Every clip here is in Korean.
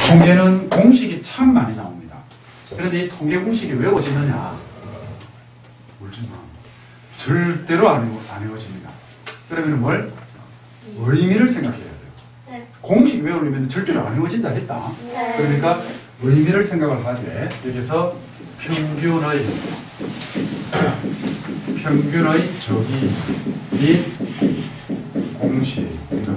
통계는 공식이 참 많이 나옵니다. 그런데 이 통계 공식이 왜 오시느냐? 울지 마. 절대로 안 외워집니다. 그러면 뭘? 의미를 생각해야 돼요. 네. 공식 외우려면 절대로 안 외워진다 했다. 네. 그러니까 의미를 생각을 하되 여기서 평균의 적이 공식입니다.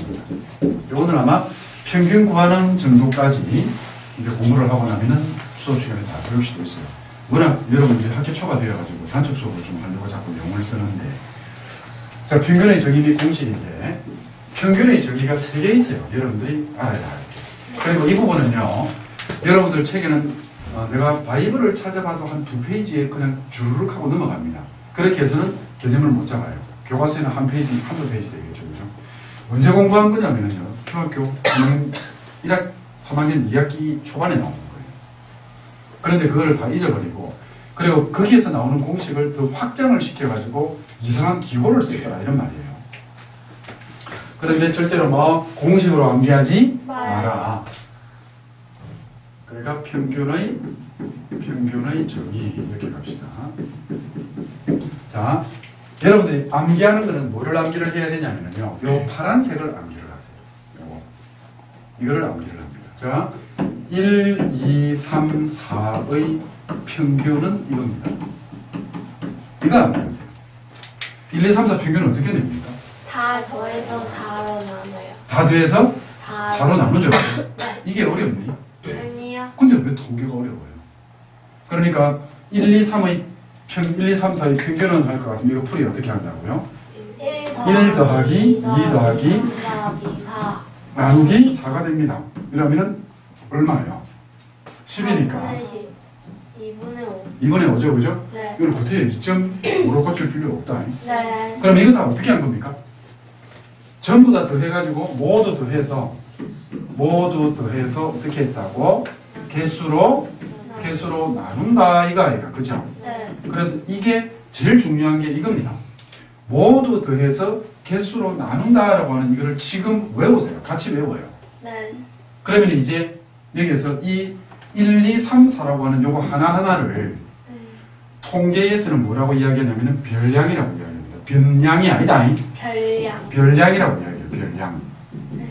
오늘 아마 평균 구하는 정도까지 이제 공부를 하고 나면은 수업 시간에 다 배울 수도 있어요. 워낙 여러분들이 학교 초가 되어가지고 단축 수업을 좀 하려고 자꾸 용어를 쓰는데, 자, 평균의 적이 공식인데 평균의 적이가 3개 있어요. 여러분들이 알아야 해요. 그리고 이 부분은요, 여러분들 책에는 내가 바이블을 찾아봐도 한 2페이지에 그냥 주르륵 하고 넘어갑니다. 그렇게 해서는 개념을 못 잡아요. 교과서에는 한 페이지, 한두 페이지 되겠죠. 그죠? 언제 공부한 거냐면요, 중학교 1학, 3학년 2학기 초반에 나오는 거예요. 그런데 그거를 다 잊어버리고, 그리고 거기에서 나오는 공식을 더 확장을 시켜가지고 이상한 기호를 썼더라, 이런 말이에요. 그런데 절대로 뭐 공식으로 암기하지 마라. 그러니까 평균의 정의 이렇게 갑시다. 자, 여러분들이 암기하는 거는 뭐를 암기를 해야 되냐면요, 요 파란색을 암기를 하세요. 이거를 암기를 합니다. 자, 1, 2, 3, 4의 평균은 이겁니다. 이거 암기하세요. 1, 2, 3, 4 평균은 어떻게 됩니까? 다 더해서 4로 나눠요. 다 더해서 4. 4로 나누죠. 네. 이게 어렵니? 아니요. 근데 왜 통계가 어려워요? 그러니까 1, 2, 3의 1, 2, 3, 4의 평균은 할 것 같으면 이거 풀이 어떻게 한다고요? 1 더하기 2 더하기 4 나누기 4가 됩니다. 이러면은 얼마예요? 10이니까 2분의 5. 2분의 5죠, 그죠? 네. 이걸 구태에 2.5로 고칠 필요 없다. 네. 그럼 이거 다 어떻게 한 겁니까? 전부 다 더해가지고 모두 더해서 어떻게 했다고? 개수로 나눈다 이거 아이가, 그죠? 네. 그래서 이게 제일 중요한 게 이겁니다. 모두 더해서 개수로 나눈다라고 하는 이거를 지금 외우세요. 같이 외워요. 네. 그러면 이제 여기에서 이 1, 2, 3, 4라고 하는 요거 하나하나를 통계에서는 뭐라고 이야기하냐면 별량이라고 이야기합니다. 변량이 아니다. 별량. 별량이라고 이야기해요. 별량.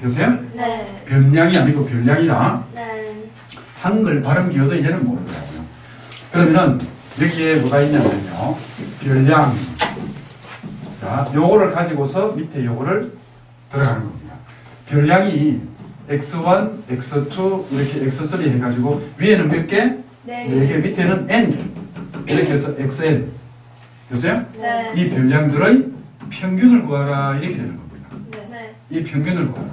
되세요? 네. 변량이 아니고 별량이다. 네. 한글 발음 기호도 이제는 모르더라고요. 그러면은 여기에 뭐가 있냐면요, 별량. 자, 요거를 가지고서 밑에 요거를 들어가는 겁니다. 별량이 x1, x2, 이렇게 x3 해가지고 위에는 몇 개? 네. 4개, 밑에는 n개. 이렇게 해서 xn. 됐어요? 네. 이 별량들의 평균을 구하라 이렇게 되는 겁니다. 네. 이 평균을 구하라.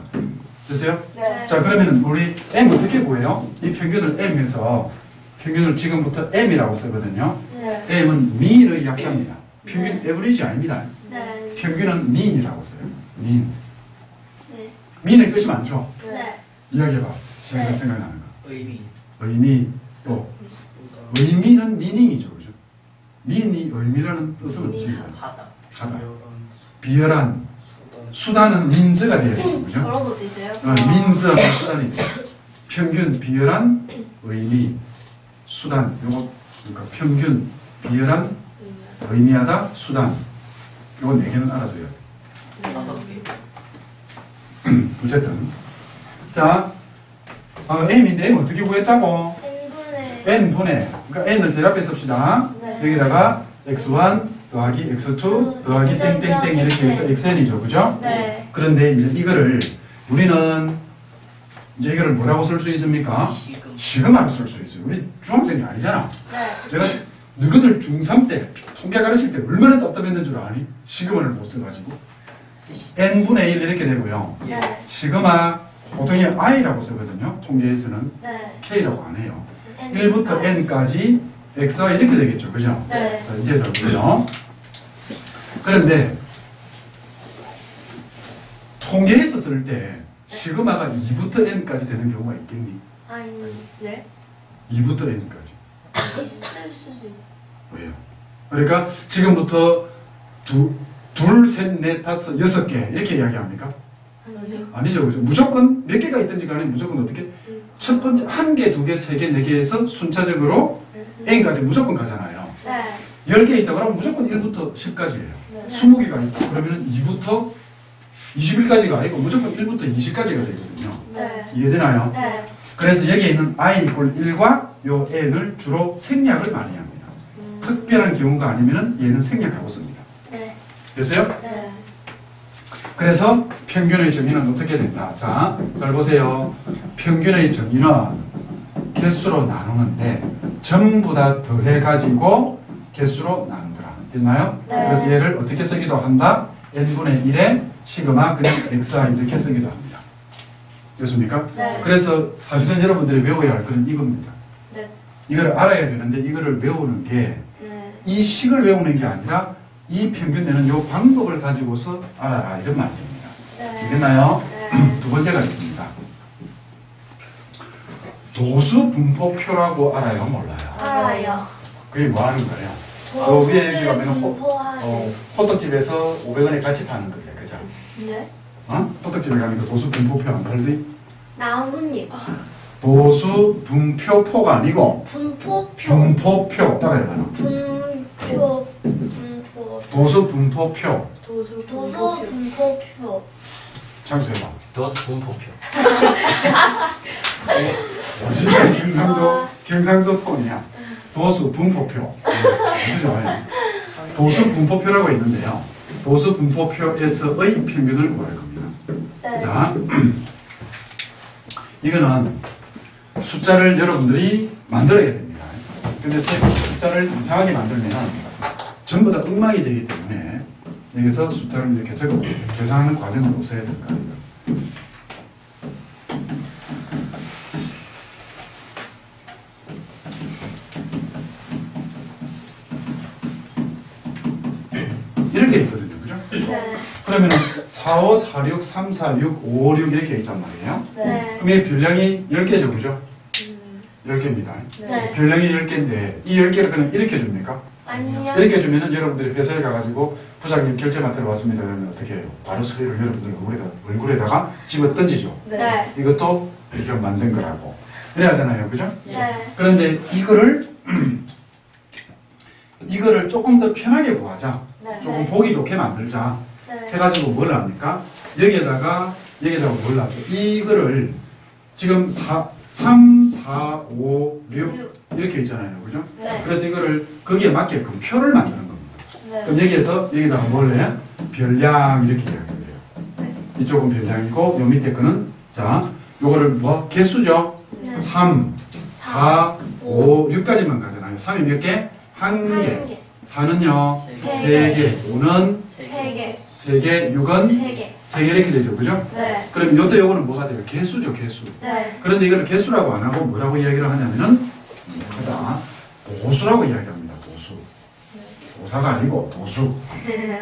됐어요? 네. 자, 그러면 우리 m 어떻게 구해요? 이 평균을 m에서 평균을 지금부터 m이라고 쓰거든요. 네. m은 mean의 약자입니다. 평균 average 아닙니다. 네. 평균은 mean이라고 써요. mean. 네. mean의 뜻이 많죠? 네. 이야기해봐. 네. 생각나는 거. 의미. 의미, 또 의미는 meaning이죠, 그죠? mean이 의미라는 뜻은 없습니다. 하다. 비열한. 수단은 means가 되어야죠, 그죠? 저런 것도 있어요? means하고 수단이 돼요. 평균, 비열한, 의미, 수단. 요거 그러니까 평균, 비열한, 의미하다, 수단. 요거 4개는 알아둬야 돼요. 5개. 어쨌든. 자, m인데 m 어떻게 구했다고? n분의 n분의, 그러니까 n을 제일 앞에 씁시다. 네. 여기다가 x1 더하기 x2 더하기 땡땡땡 이렇게 해서 xn이죠, 그죠? 네. 그런데 이제 이거를 우리는 이제 이거를 뭐라고 쓸 수 있습니까? 시그마로 쓸 수 있어요. 우리 중학생이 아니잖아. 네. 내가 너희들 중3 때 통계 가르칠 때 얼마나 답답했는 줄 아니? 시그마를 못 써가지고 n분의 1 이렇게 되고요. 네. 시그마 보통 이 i라고 쓰거든요. 통계에서는 네. k라고 안 해요. 1부터 n까지 x가 이렇게 되겠죠, 그죠? 네. 자, 이제 들어보세요. 그런데 통계에서 쓸 때 시그마가 2부터 n까지 되는 경우가 있겠니? 아니, 네? 2부터 n까지. 있을 수도 있 왜요? 그러니까 지금부터 둘, 셋, 넷, 다섯, 6개 이렇게 이야기합니까? 아니요. 아니죠, 그죠? 무조건 몇 개가 있든지 간에 무조건 어떻게? 첫 번째 1개, 2개, 3개, 4개에서 순차적으로 n까지 무조건 가잖아요. 네. 10개 있다 그러면 무조건 1부터 10까지예요. 네. 20개가 있다 그러면 2부터 21까지가 아니고 무조건 1부터 20까지가 되거든요. 네. 이해되나요? 네. 그래서 여기에 있는 i 이퀄 1과 요 n을 주로 생략을 많이 합니다. 특별한 경우가 아니면 얘는 생략하고 씁니다. 네. 됐어요? 네. 그래서 평균의 정의는 어떻게 된다? 자, 잘 보세요. 평균의 정의는 개수로 나누는데 전부 다 더해가지고 개수로 나누더라. 됐나요? 네. 그래서 얘를 어떻게 쓰기도 한다? n분의 1에 시그마 그냥 xi 이렇게 쓰기도 합니다. 됐습니까? 네. 그래서 사실은 여러분들이 외워야 할 것은 이겁니다. 네. 이걸 알아야 되는데 이거를 외우는 게 이 네. 식을 외우는 게 아니라 이 평균 내는 요 방법을 가지고서 알아라 이런 말입니다. 네. 알겠나요? 네. 두 번째가 있습니다. 도수 분포표라고 알아요? 몰라요? 알아요. 그게 뭐 하는 거예요? 도수를 위에 여기 가면 분포하는. 호떡집에서 500원에 같이 파는 거죠. 그죠? 네. 호떡집에 가면 그 도수 분포표 안 팔지? 나뭇잎. 도수 분표포가 아니고 분포표. 분포표 따라해봐요. 분포. 도수 분포표. 도수 분포표. 창수해봐. 도수 분포표. 진짜 경상도 톤이야. 도수 분포표. 아주 좋아요. 도수 분포표라고 있는데요. 도수 분포표에서의 평균을 구할 겁니다. 네. 자, 이거는 숫자를 여러분들이 만들어야 됩니다. 근데 숫자를 이상하게 만들면 전부 다 엉망이 되기 때문에 여기서 숫자를 이렇게 적어보세요. 계산하는 과정을 없애야 될까? 이런 게 있거든요. 그죠? 네. 그러면 4, 5, 4, 6, 3, 4, 6, 5, 6 이렇게 있단 말이에요. 네. 그럼 이 별량이 10개죠. 그죠? 10개입니다. 네. 별량이 10개인데 이 10개를 그냥 이렇게 줍니까? 아니요. 이렇게 주면은 여러분들이 회사에 가가지고 부장님 결제 맡으러 왔습니다. 그러면 어떻게 해요? 바로 서류를 여러분들 얼굴에다가 집어 던지죠. 네. 이것도 이렇게 만든 거라고. 그래 하잖아요. 그죠? 네. 그런데 이거를 조금 더 편하게 구하자. 네. 조금 보기 좋게 만들자. 네. 해가지고 뭘 합니까? 여기에다가 뭘 놔줘? 이거를 지금 3, 4, 5, 6 이렇게 있잖아요. 그죠? 네. 그래서 이거를 거기에 맞게끔 표를 만드는 겁니다. 그럼 네. 여기다가 뭘 해요? 별량 이렇게 이야기를 해요. 이쪽은 별량이고 요 밑에 거는 자 요거를 뭐? 개수죠? 네. 3, 4, 5, 6까지만 가잖아요. 3이 몇 개? 1개. 4는요? 세 3개. 5는 3개. 3개. 6은 3개. 3개 이렇게 되죠. 그죠? 네. 그럼 요때 요거는 뭐가 돼요? 개수죠. 개수. 네. 그런데 이거를 개수라고 안 하고 뭐라고 이야기를 하냐면은 크다. 도수라고 이야기합니다. 도수. 도사가 아니고 도수. 네.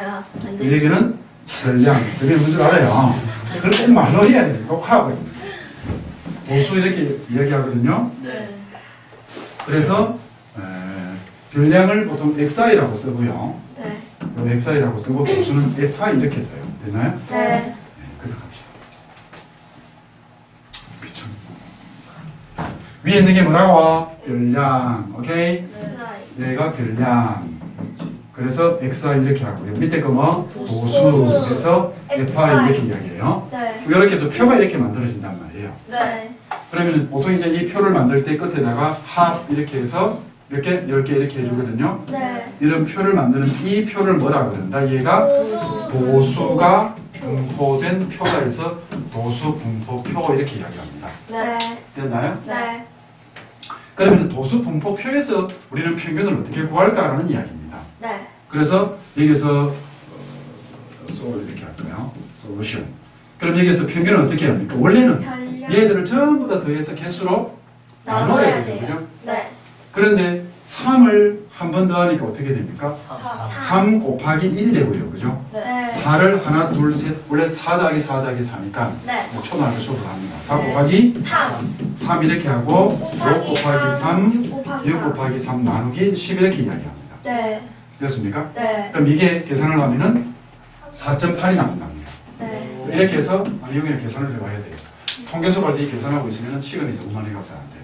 이 얘기는 전량. 그게 뭔지 알아요. 그걸 꼭 말로 해야 돼요. 꼭 하거든요. 도수 이렇게 이야기하거든요. 네. 그래서 별량을 보통 xi라고 쓰고요. 네. 요 xi라고 쓰고 도수는 fi 이렇게 써요. 되나요? 네. 그렇게 합시다. 귀찮. 위에 있는 게 뭐라고? 별량. 오케이? 얘가 별량. 그래서 xi 이렇게 하고 밑에 거 뭐? 도수. 그래서 fi 이렇게 이야기해요. 네. 이렇게 해서 표가 이렇게 만들어진단 말이에요. 네. 그러면 보통 이제 이 표를 만들 때 끝에다가 합 이렇게 해서 몇 개? 10개 이렇게 해주거든요. 네. 이런 표를 만드는 이 표를 뭐라 그런다? 얘가 도수가 분포된 표가 있어 도수 분포표 이렇게 이야기합니다. 네. 됐나요? 네. 그러면 도수 분포표에서 우리는 평균을 어떻게 구할까라는 이야기입니다. 네. 그래서 여기서 이렇게 할까요? 솔루션. 그럼 여기서 평균은 어떻게 합니까? 원래는 별량. 얘들을 전부 다 더해서 개수로 나눠야 나눠야 되죠. 돼요. 그죠? 네. 그런데 3을 한 번 더 하니까 어떻게 됩니까? 3 곱하기 1이 되고요. 그죠? 네. 4를 하나, 둘, 셋. 원래 4 더하기 4 더하기 4니까 네. 초등학교 수업을 합니다. 4 네. 곱하기 3. 3 이렇게 하고 5 곱하기 3, 6 곱하기 6 곱하기 3 나누기 10 이렇게 이야기합니다. 네. 됐습니까? 네. 그럼 이게 계산을 하면은 4.8이 나온답니다. 네. 이렇게 해서 여기를 계산을 해봐야 돼요. 통계수를 이 계산하고 있으면 시간이 너무 많이 가서 안 돼.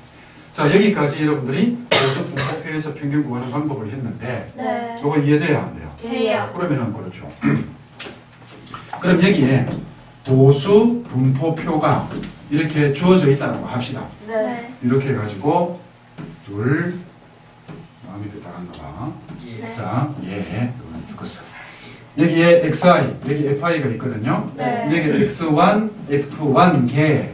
자, 여기까지 여러분들이 도수 분포표에서 평균 구하는 방법을 했는데 네. 이거 이해돼야 안 돼요? 돼요. 그러면은 그렇죠. 그럼 여기에 도수 분포표가 이렇게 주어져 있다고 합시다. 네. 이렇게 해가지고 둘 마음이 딱 한가 봐. 네. 자, 이거는 죽었어. 여기에 xi, 여기 fi가 있거든요. 네. 여기 x1, f1개,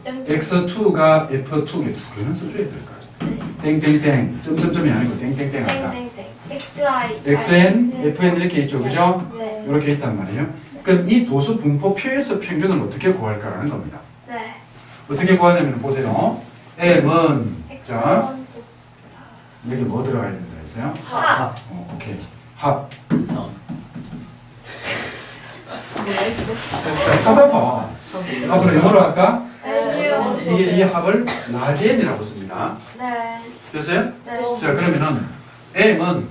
x2가 f2개, 두 개는 써줘야 될 거 아니에요. 땡땡땡, 점점점이 아니고 땡땡땡 한다. 땡땡땡. XI. xn, fn 이렇게 있죠, 그죠? 네. 이렇게 있단 말이에요. 그럼 이 도수 분포표에서 평균을 어떻게 구할까라는 겁니다. 네. 어떻게 구하냐면 보세요. m은 자 X1. 여기 뭐 들어가야 된다 했어요? 합. 오케이. 합. 선. 쳐다봐. 앞으로 영어로 할까? L. 이 합을 라지엔이라고 씁니다. 네. 됐어요? 네. 자, 그러면은 m은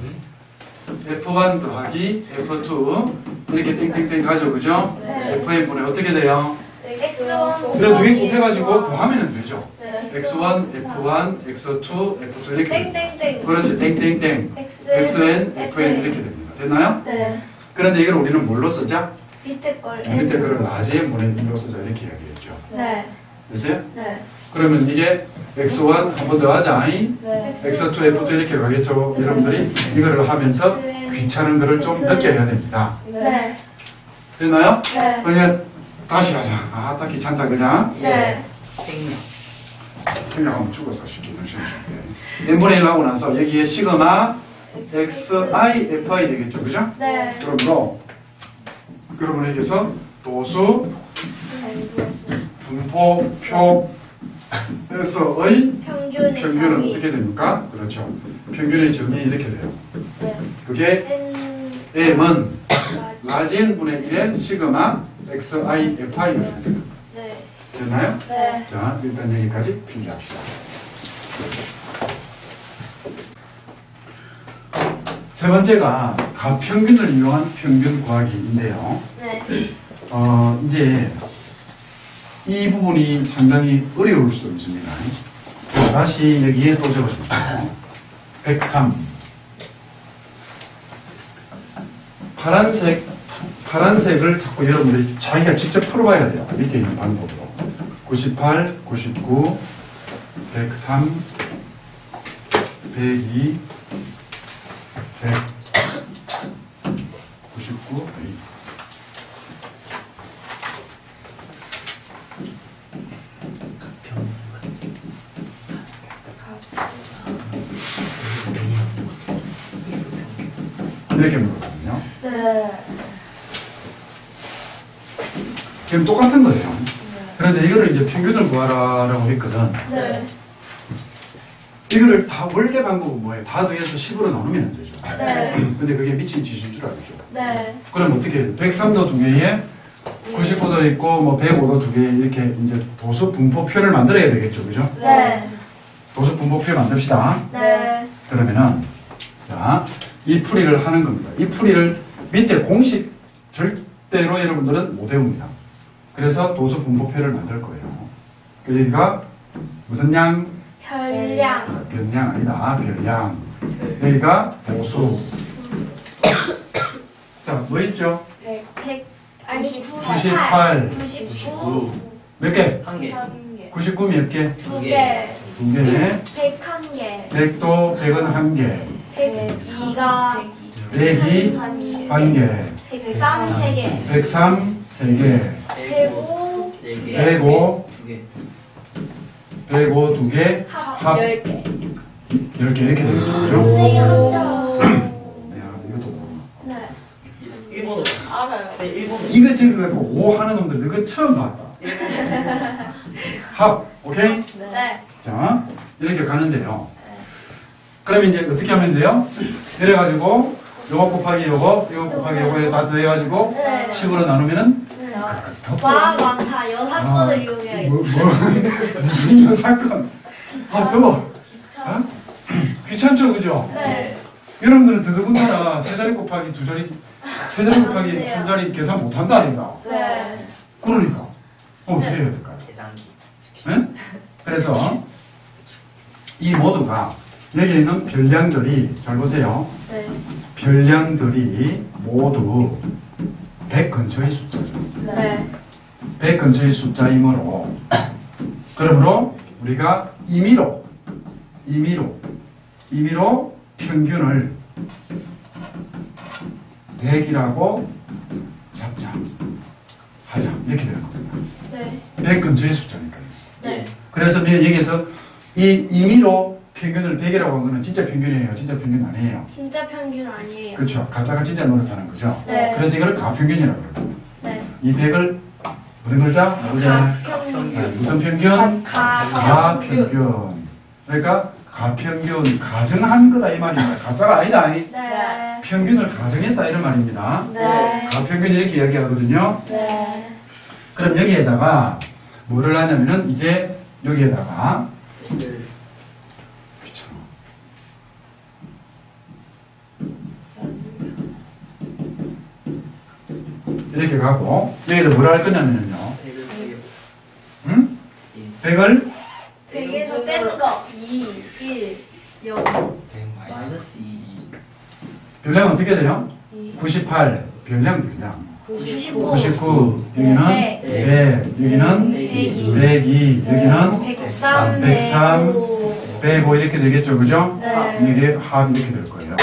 f1 더하기 f2 이렇게 땡땡땡 가죠, 그죠? 네. fn분의 어떻게 돼요? X1. 그래 두 개 곱해가지고 더하면 되죠. 네. x1, f1, x2, f2 이렇게 됩니다. 땡땡땡. 그렇지, 땡땡땡. xn, fn 이렇게 됩니다. 됐나요? 네. 그런데 이걸 우리는 뭘로 쓰자? 밑에 걸. 밑에 거를 라지엔분의 1로 쓰자 이렇게 이야기했죠. 네. 됐어요? 네. 그러면 이게 x1 한 번 더 하자. 네. x2, f2 이렇게 가겠죠. 여러분들이 이거를 하면서 귀찮은 거를 좀 느껴야 됩니다. 네. 됐나요? 네. 그러면 다시 하자. 아, 딱 귀찮다, 그자? 네. 생략. 생각하면 죽었어, 쉽게. n분의 1 하고 나서 여기에 시그마 xi, fi 되겠죠, 그죠? 네. 그러면 여기서 도수 분포표에서의 평균의 평균은 정의. 어떻게 됩니까? 그렇죠. 평균의 점이 이렇게 돼요. 네. 그게 N. m은 라지엔 분의 1의 시그마 xi, fi가 됩니다. 네. 됐나요? 네. 자, 일단 여기까지 필기합시다. 세 번째가 가평균을 이용한 평균 구하기인데요. 네. 이제 이 부분이 상당히 어려울 수도 있습니다. 다시 여기에 또 적어주죠. 103. 파란색을 자꾸 여러분들이 자기가 직접 풀어봐야 돼요. 밑에 있는 방법으로. 98, 99, 103, 102, 100, 99, 102. 이렇게 물어보거든요. 네. 지금 똑같은 거예요. 그런데 이거를 이제 평균을 구하라라고 했거든. 네. 이거를 다 원래 방법은 뭐예요? 다 더해서 10으로 나누면 되죠. 네. 근데 그게 미친 짓인 줄 알죠. 네. 그럼 어떻게 해요? 103도 두 개에 99도 있고 뭐 105도 두 개에 이렇게 이제 도수 분포표를 만들어야 되겠죠. 그죠? 네. 도수 분포표 만듭시다. 네. 그러면은 자, 이 풀이를 하는 겁니다. 이 풀이를 밑에 공식 절대로 여러분들은 못 외웁니다. 그래서 도수 분포표를 만들 거예요. 여기가 무슨 양? 별량. 별량 아니다. 별량. 여기가 도수. 자, 뭐 있죠? 100. 아니 98. 99. 몇 개? 한 개. 99 몇 개? 2개. 두 개. 101개. 100도 100은 한 개. 102가 100이 한 개. 103 3개. 103 3개. 105 105 두 개. 105 두 개. 합 10개. 10개 이렇게 되는 거죠? 네, 한자. 네, 이것도 모르고. 네. 일본어로. 알아요. 쌤 일본어. 이거 적어갖고 5 하는 놈들 너거 처음 봤다. 합, 오케이? 네. 자, 이렇게 가는데요. 그러면 이제 어떻게 하면 돼요? 이래가지고 요거 곱하기 요거, 이거 곱하기 요거에 다 더해가지고 네. 10으로 나누면은 와 많다. 여사건을 이용해야겠다. 무슨 사건? 아, 더워. 어? 귀찮죠, 그죠? 네. 여러분들은 더더군다나 세 자리 곱하기 두 자리, 세 자리 곱하기 한 자리 계산 못한다 아닌가? 네. 그러니까 어떻게 해야 될까요? 계산기. 예? 그래서 이 모두가 여기 있는 별량들이 잘 보세요. 네. 별량들이 모두 100 근처의 숫자죠. 네. 100 근처의 숫자이므로 그러므로 우리가 임의로 평균을 100이라고 잡자 하자 이렇게 되는 겁니다. 네. 100 근처의 숫자니까요. 네. 그래서 여기에서 이 임의로 평균을 100이라고 한 거는 진짜 평균이에요. 진짜 평균 아니에요. 진짜 평균 아니에요. 그렇죠. 가짜가 진짜 노릇하는 거죠. 네. 그래서 이걸 가평균이라고 그래요. 네. 이 100을 무슨 글자? 가평균. 네, 무슨 평균? 가평균. 가평균. 그러니까 가평균 가정한 거다 이 말입니다. 가짜가 아니다. 네. 평균을 가정했다 이런 말입니다. 네. 가평균 이렇게 이야기하거든요. 네. 그럼 여기에다가 뭐를 하냐면은 이제 여기에다가 귀찮아. 이렇게 가고 여기다 뭐라 할 거냐면요. 응? 100을 100에서 뺀 거. 2, 1, 0. 100 마이너스 2. 별량 어떻게 돼요? 98 별량 99. 99 여기는 네. 100 여기는 102. 102 여기는 103. 103. 105 이렇게 되겠죠 그죠? 네. 이게 합 이렇게 될 거예요.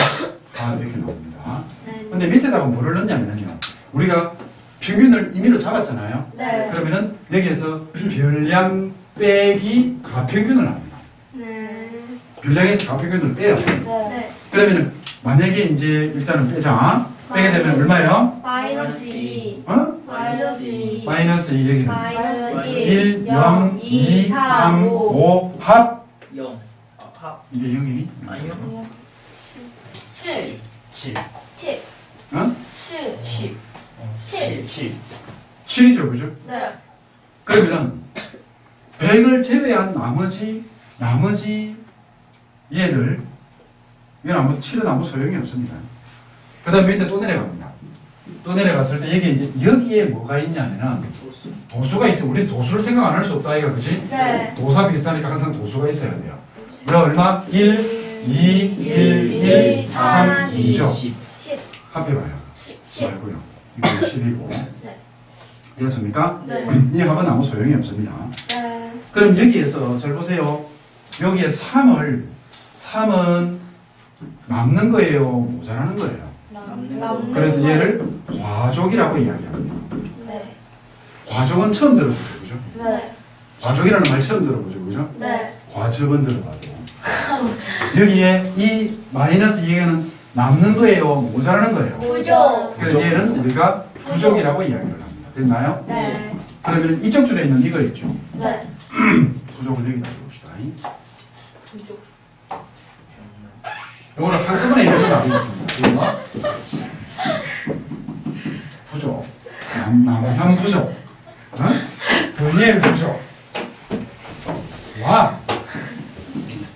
합 이렇게 나옵니다. 네. 근데 밑에다가 뭐를 넣냐면요. 우리가 평균을 임의로 잡았잖아요. 네. 그러면은 여기에서 별량 빼기 가평균을 합니다. 네. 별량에서 가평균을 빼요. 네. 그러면은 만약에 이제 일단은 빼자. 빼게 되면 얼마예요? 마이너스 2. 어? 마이너스 2. 마이너스 2 여기는 마이너스 1, 1, 0, 2, 3, 5 합 0. 합. 이게 0이니? 아니요. 7. 7. 7. 어? 7. 10. 7. 7. 7이죠 그죠? 네. 그러면은 100을 제외한 나머지 얘들 이건 아무 7은 아무 소용이 없습니다. 그 다음에 밑에 또 내려갑니다. 또 내려갔을 때 여기에 뭐가 있냐면은 도수가 있죠. 우리 도수를 생각 안 할 수 없다 이거 그지? 네. 도사 비슷하니까 항상 도수가 있어야 돼요. 왜 얼마? 1, 2, 1, 1, 3, 2죠. 10. 10. 합해봐요. 10. 말고요. 이거 10이고. 네. 됐습니까? 네. 이 합은 아무 소용이 없습니다. 네. 그럼 여기에서 잘 보세요. 여기에 3은 남는 거예요? 모자라는 거예요? 남는 그래서 거. 얘를 과족이라고 이야기합니다. 네. 과족은 처음 들어보죠. 그죠? 네. 과족이라는 말 처음 들어보죠. 그죠? 네. 과적은 들어봐도. 여기에 이 마이너스 2에는 남는 거예요? 모자라는 거예요? 부족. 그래서 얘는 우리가 부족이라고 이야기를 합니다. 됐나요? 네. 그러면 이쪽 줄에 있는 이거 있죠? 네. 부족을 여기다 봅시다. 부족. 이거를 한꺼번에 이렇게 나누겠습니다. 이거 부족, 남산 부족, 어? 분리엘 부족. 와,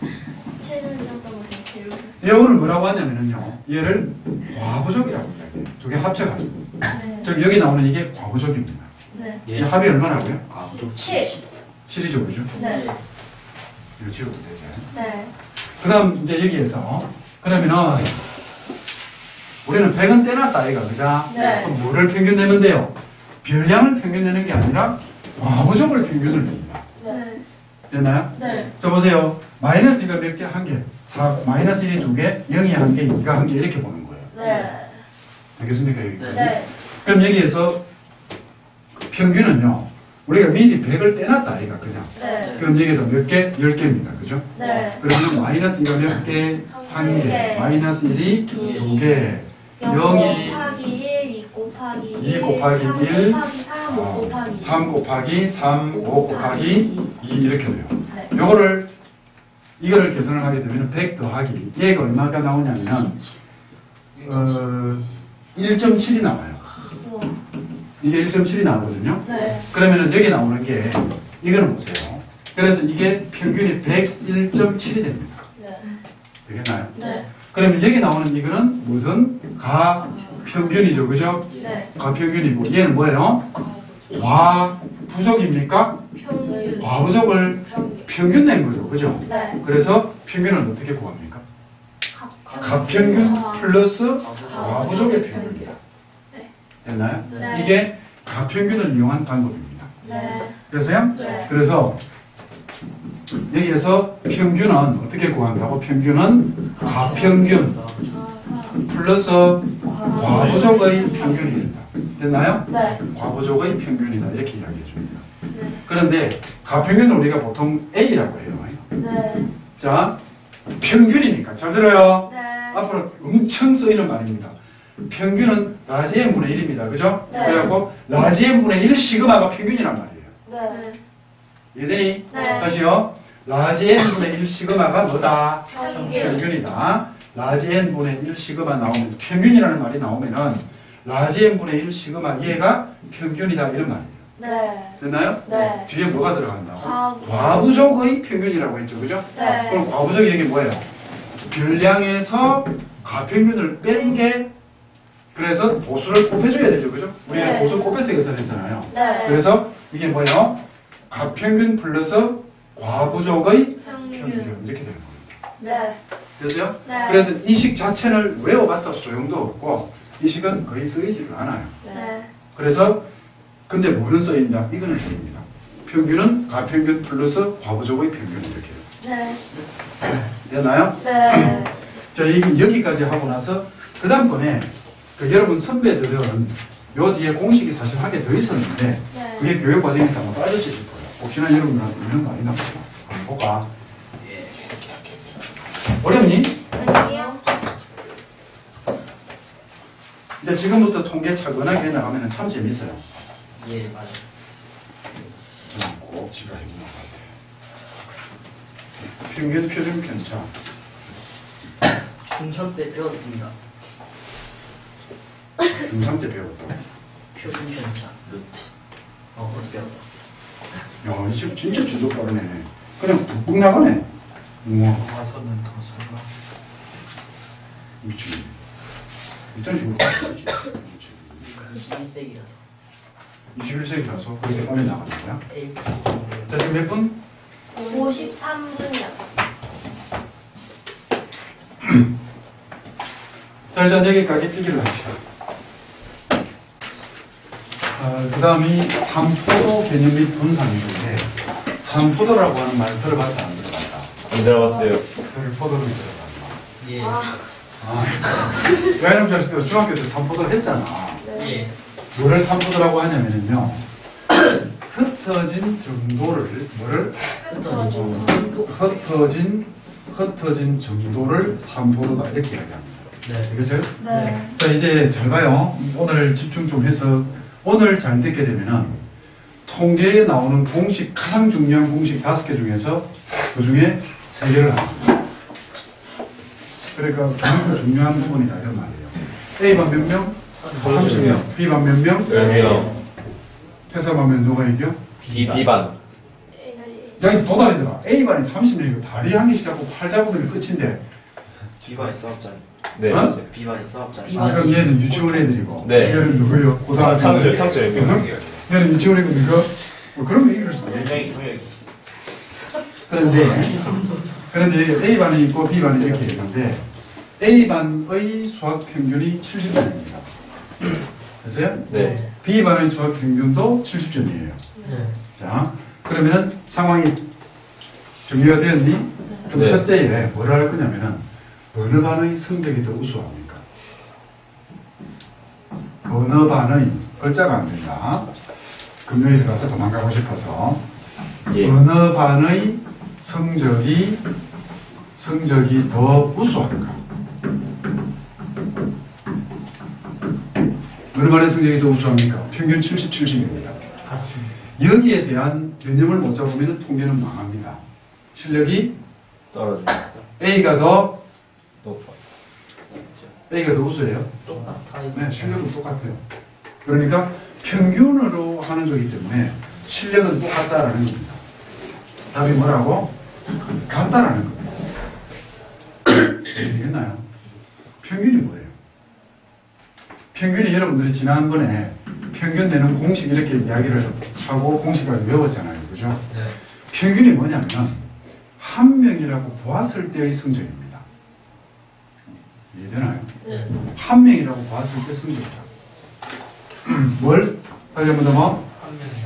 7은 잠깐만 제일 이거를 뭐라고 하냐면요, 얘를 과부족이라고 이야기해요. 두 개 합쳐가지고. 네. 즉 여기 나오는 이게 과부족입니다. 네. 이 합이 얼마라고요? 아, 7. 7이죠, 그죠? 네. 이거 지워도 되지. 네. 그 다음 이제 여기에서 그러면은 우리는 100은 떼놨다 이거 그죠? 네. 그럼 뭐를 평균 내면 돼요? 별량을 평균 내는 게 아니라 과부족을 평균을 냅니다. 네. 됐나요? 네. 자 보세요. 마이너스 이가 몇 개? 한 개. 마이너스 1이 두 개, 0이 한 개, 2가 한 개 이렇게 보는 거예요. 네. 알겠습니까? 여기까지? 네. 그럼 여기에서 평균은요. 우리가 미리 100을 떼놨다 이가 그죠? 네. 그럼 여기에다 몇 개? 10개입니다. 그죠? 네. 그러면 마이너스 2가 몇 개? 한 개. 마이너스 1이 두 개. 0 0이 곱하기 1, 2 곱하기 1, 2 곱하기 3 1, 곱하기 3, 5 곱하기 3 곱하기 3, 5 곱하기 2 이렇게 돼요. 네. 이거를 계산을 하게 되면 100 더하기 얘가 얼마가 나오냐면 1.7이 나와요. 우와. 이게 1.7이 나오거든요. 네. 그러면은 여기 나오는 게 이거는 보세요. 그래서 이게 평균이 101.7이 됩니다. 네. 되겠나요? 네. 그러면 여기 나오는 이거는 무슨 가평균이죠, 그죠? 네. 가평균이고 얘는 뭐예요? 과부족입니까? 평균. 과부족을 평균 낸 거죠. 그죠? 네. 그래서 평균은 어떻게 구합니까? 가평균 플러스 과부족의 평균이다. 네. 됐나요? 네. 이게 가평균을 이용한 방법입니다. 네. 그래서요? 네. 그래서 여기에서 평균은 어떻게 구한다고? 평균은 가평균 플러스 과부족의 평균이다. 됐나요? 네. 과부족의 평균이다. 이렇게 이야기해 줍니다. 네. 그런데 가평균을 우리가 보통 A라고 해요. 네. 자, 평균이니까. 잘 들어요? 네. 앞으로 엄청 쓰이는 말입니다. 평균은 라지 n분의 1입니다. 그죠? 네. 그래갖고 라지 n분의 1 시그마가 평균이란 말이에요. 네. 얘들이 네. 다시요. 라지 n분의 1 시그마가 뭐다? 평균. 평균이다. 라지 n분의 1 시그마 나오면 평균이라는 말이 나오면은 라지 n분의 1 시그마 얘가 평균이다 이런 말이에요. 네. 됐나요? 네. 뒤에 뭐가 들어간다고? 과부. 과부족의 평균이라고 했죠. 그죠? 네. 그럼 과부족이 이게 뭐예요? 별량에서 가평균을 뺀 게 그래서 보수를 곱해줘야 되죠. 그죠? 우리가 네. 보수 곱해서 계산했잖아요. 네. 그래서 이게 뭐예요? 가평균 플러스 과부족의 평균. 평균 이렇게 되는 겁니다. 네. 그래서요? 네. 그래서 이 식 자체를 외워봤자 소용도 없고 이 식은 거의 쓰이지를 않아요. 네. 그래서 근데 뭐는 쓰인다? 이거는 쓰입니다. 평균은 가평균 플러스 과부족의 평균 이렇게 네. 되나요? 네. 자, 여기까지 하고 나서 그 다음번에 여러분 선배들은 요 뒤에 공식이 사실 한 개 더 있었는데 네. 그게 교육 과정에서 아마 빠져지실 거예요. 혹시나 여러분들한테 있는 거 아니나 보죠. 한번 볼까? 어렵니? 아니요. 이제 지금부터 통계 차근하게 나가면 참 재밌어요. 예, 맞아요. 저는 꼭 집에 해보는 것 같아요. 평균 표준 편차. 중3 때 배웠습니다. 중3 때 배웠다고. 표준 편차, 루트. 그걸 배웠다. 야, 이 집 진짜 주도 빠르네. 그냥 뚝뚝 나가네. 우와, 와서는 더 설마. 미치겠네. 이딴 식으로 가야지. 21세기라서. 21세기라서 그렇게 빨리 나가는 거야? A. 자, 지금 몇 분? 53분이요. 자, 일단 여기까지 필기를 합시다. 그 다음이 삼포도 개념 및 분산인데, 삼포도라고 하는 말 들어봤다, 안 들어봤다? 안 들어봤어요. 들포도를 들어봤다. 예. 왜냐면 자식들 중학교 때 삼포도를 했잖아. 예. 뭐를 삼포도라고 하냐면요. 흩어진 정도를, 뭐를? 흩어진 정도를 삼포도다. 이렇게 이야기합니다. 네. 그죠? 네. 자, 이제 잘 봐요. 오늘 집중 좀 해서, 오늘 잘 듣게 되면은, 통계에 나오는 공식, 가장 중요한 공식 5개 중에서, 그 중에 3개를 합니다. 그러니까, 가장 중요한 부분이다. 이런 말이에요. A반 몇 명? 30명. B반 몇 명? 10명. 회사반 몇 누가 이겨? B반. 야, 또 다르더라. A반이 30명이고, 다리 한 개씩 잡고 팔 잡으면 끝인데, 비반이 사업자니. 네, 어? 맞아요. 비반이 사업자니. 아, 그럼 얘는 유치원 애들이고, 네. 얘는 누구요? 고등학생. 창조 응? 여기. 얘는 유치원이고, 누구? 뭐 그런 얘기를 수도 있지. 굉장히 동력이. 그런데 A반이 있고 B반이 이렇게 있는데 A반의 수학 평균이 70점입니다. 됐어요? 네. B반의 수학 평균도 70점이에요. 네. 자, 그러면은 상황이 정리가 되었니? 그럼 네. 첫째에 뭘 할 거냐면은 어느 반의 성적이 더 우수합니까? 어느 반의 글자가 안 된다. 금요일에 가서 도망가고 싶어서 예. 어느 반의 성적이 더 우수한가? 어느 반의 성적이 더 우수합니까? 평균 70, 70입니다. 같습니다. 여기에 대한 개념을 못 잡으면 통계는 망합니다. 실력이 떨어집니다. A가 더 높아. 우수해요. 똑같아요. 네, 실력은 똑같아요. 그러니까 평균으로 하는 거기 때문에 실력은 똑같다라는 겁니다. 답이 뭐라고? 같다라는 겁니다. 되겠나요? 평균이 뭐예요? 평균이 여러분들이 지난번에 평균 내는 공식 이렇게 이야기를 하고 공식을 외웠잖아요. 그죠? 네. 평균이 뭐냐면 한 명이라고 보았을 때의 성적입니다. 이해되나요? 네. 한 명이라고 보았을 때 성적이다. 뭘? 다시 한번 더 뭐?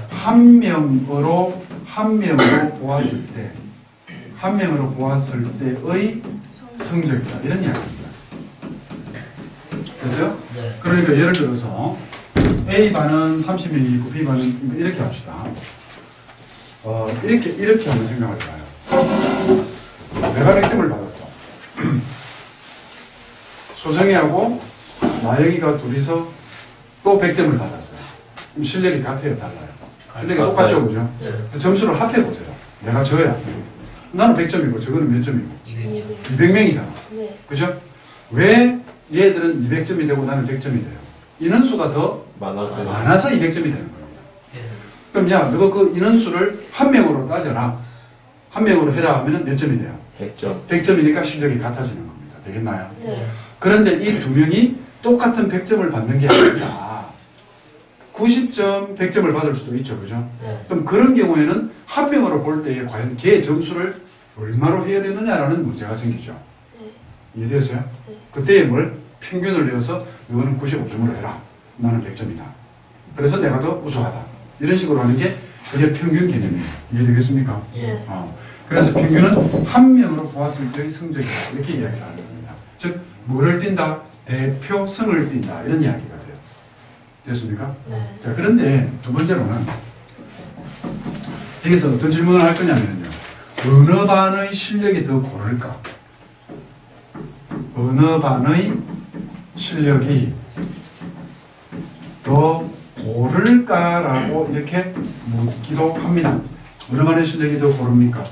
한 명이요. 한 명으로 보았을 때, 한 명으로 보았을 때의 성적이다. 이런 이야기입니다. 됐어요? 네. 그러니까 예를 들어서 A반은 30명이 있고 B반은 이렇게 합시다. 이렇게 한번 생각을 해봐요. 내가 100점을 받았어. 소정이하고 나영이가 둘이서 또 100점을 받았어요. 그럼 실력이 같아요, 달라요? 실력이 같아요. 똑같죠, 그죠? 네. 점수를 합해보세요. 내가 저야. 나는 100점이고 저거는 몇 점이고? 200점. 200명이잖아. 네. 그죠? 왜 얘들은 200점이 되고 나는 100점이 돼요? 인원수가 더 많아서. 많아서 200점이 되는 겁니다. 네. 그럼 야, 너가 그 인원수를 한 명으로 따져라. 한 명으로 해라 하면은 몇 점이 돼요? 100점. 100점이니까 실력이 같아지는 겁니다. 되겠나요? 네. 그런데 이 두 명이 똑같은 100점을 받는 게 아니라 90점, 100점을 받을 수도 있죠. 그죠? 네. 그럼 그런 경우에는 한 명으로 볼 때에 과연 걔의 점수를 얼마로 해야 되느냐라는 문제가 생기죠. 네. 이해되세요? 네. 그때에 뭘? 평균을 내어서 너는 95점으로 해라. 나는 100점이다. 그래서 내가 더 우수하다. 이런 식으로 하는 게 그게 평균 개념이에요. 이해되겠습니까? 예. 그래서 평균은 한 명으로 보았을 때의 성적이다. 이렇게 이야기를 하는 겁니다. 즉, 뭐를 띈다? 대표성을 띈다. 이런 이야기가 돼요. 됐습니까? 네. 자, 그런데 두 번째로는 여기서 어떤 질문을 할 거냐면요. 어느 반의 실력이 더 고를까? 어느 반의 실력이 더 고를까라고 이렇게 묻기도 합니다. 어느 반의 실력이 더 고릅니까?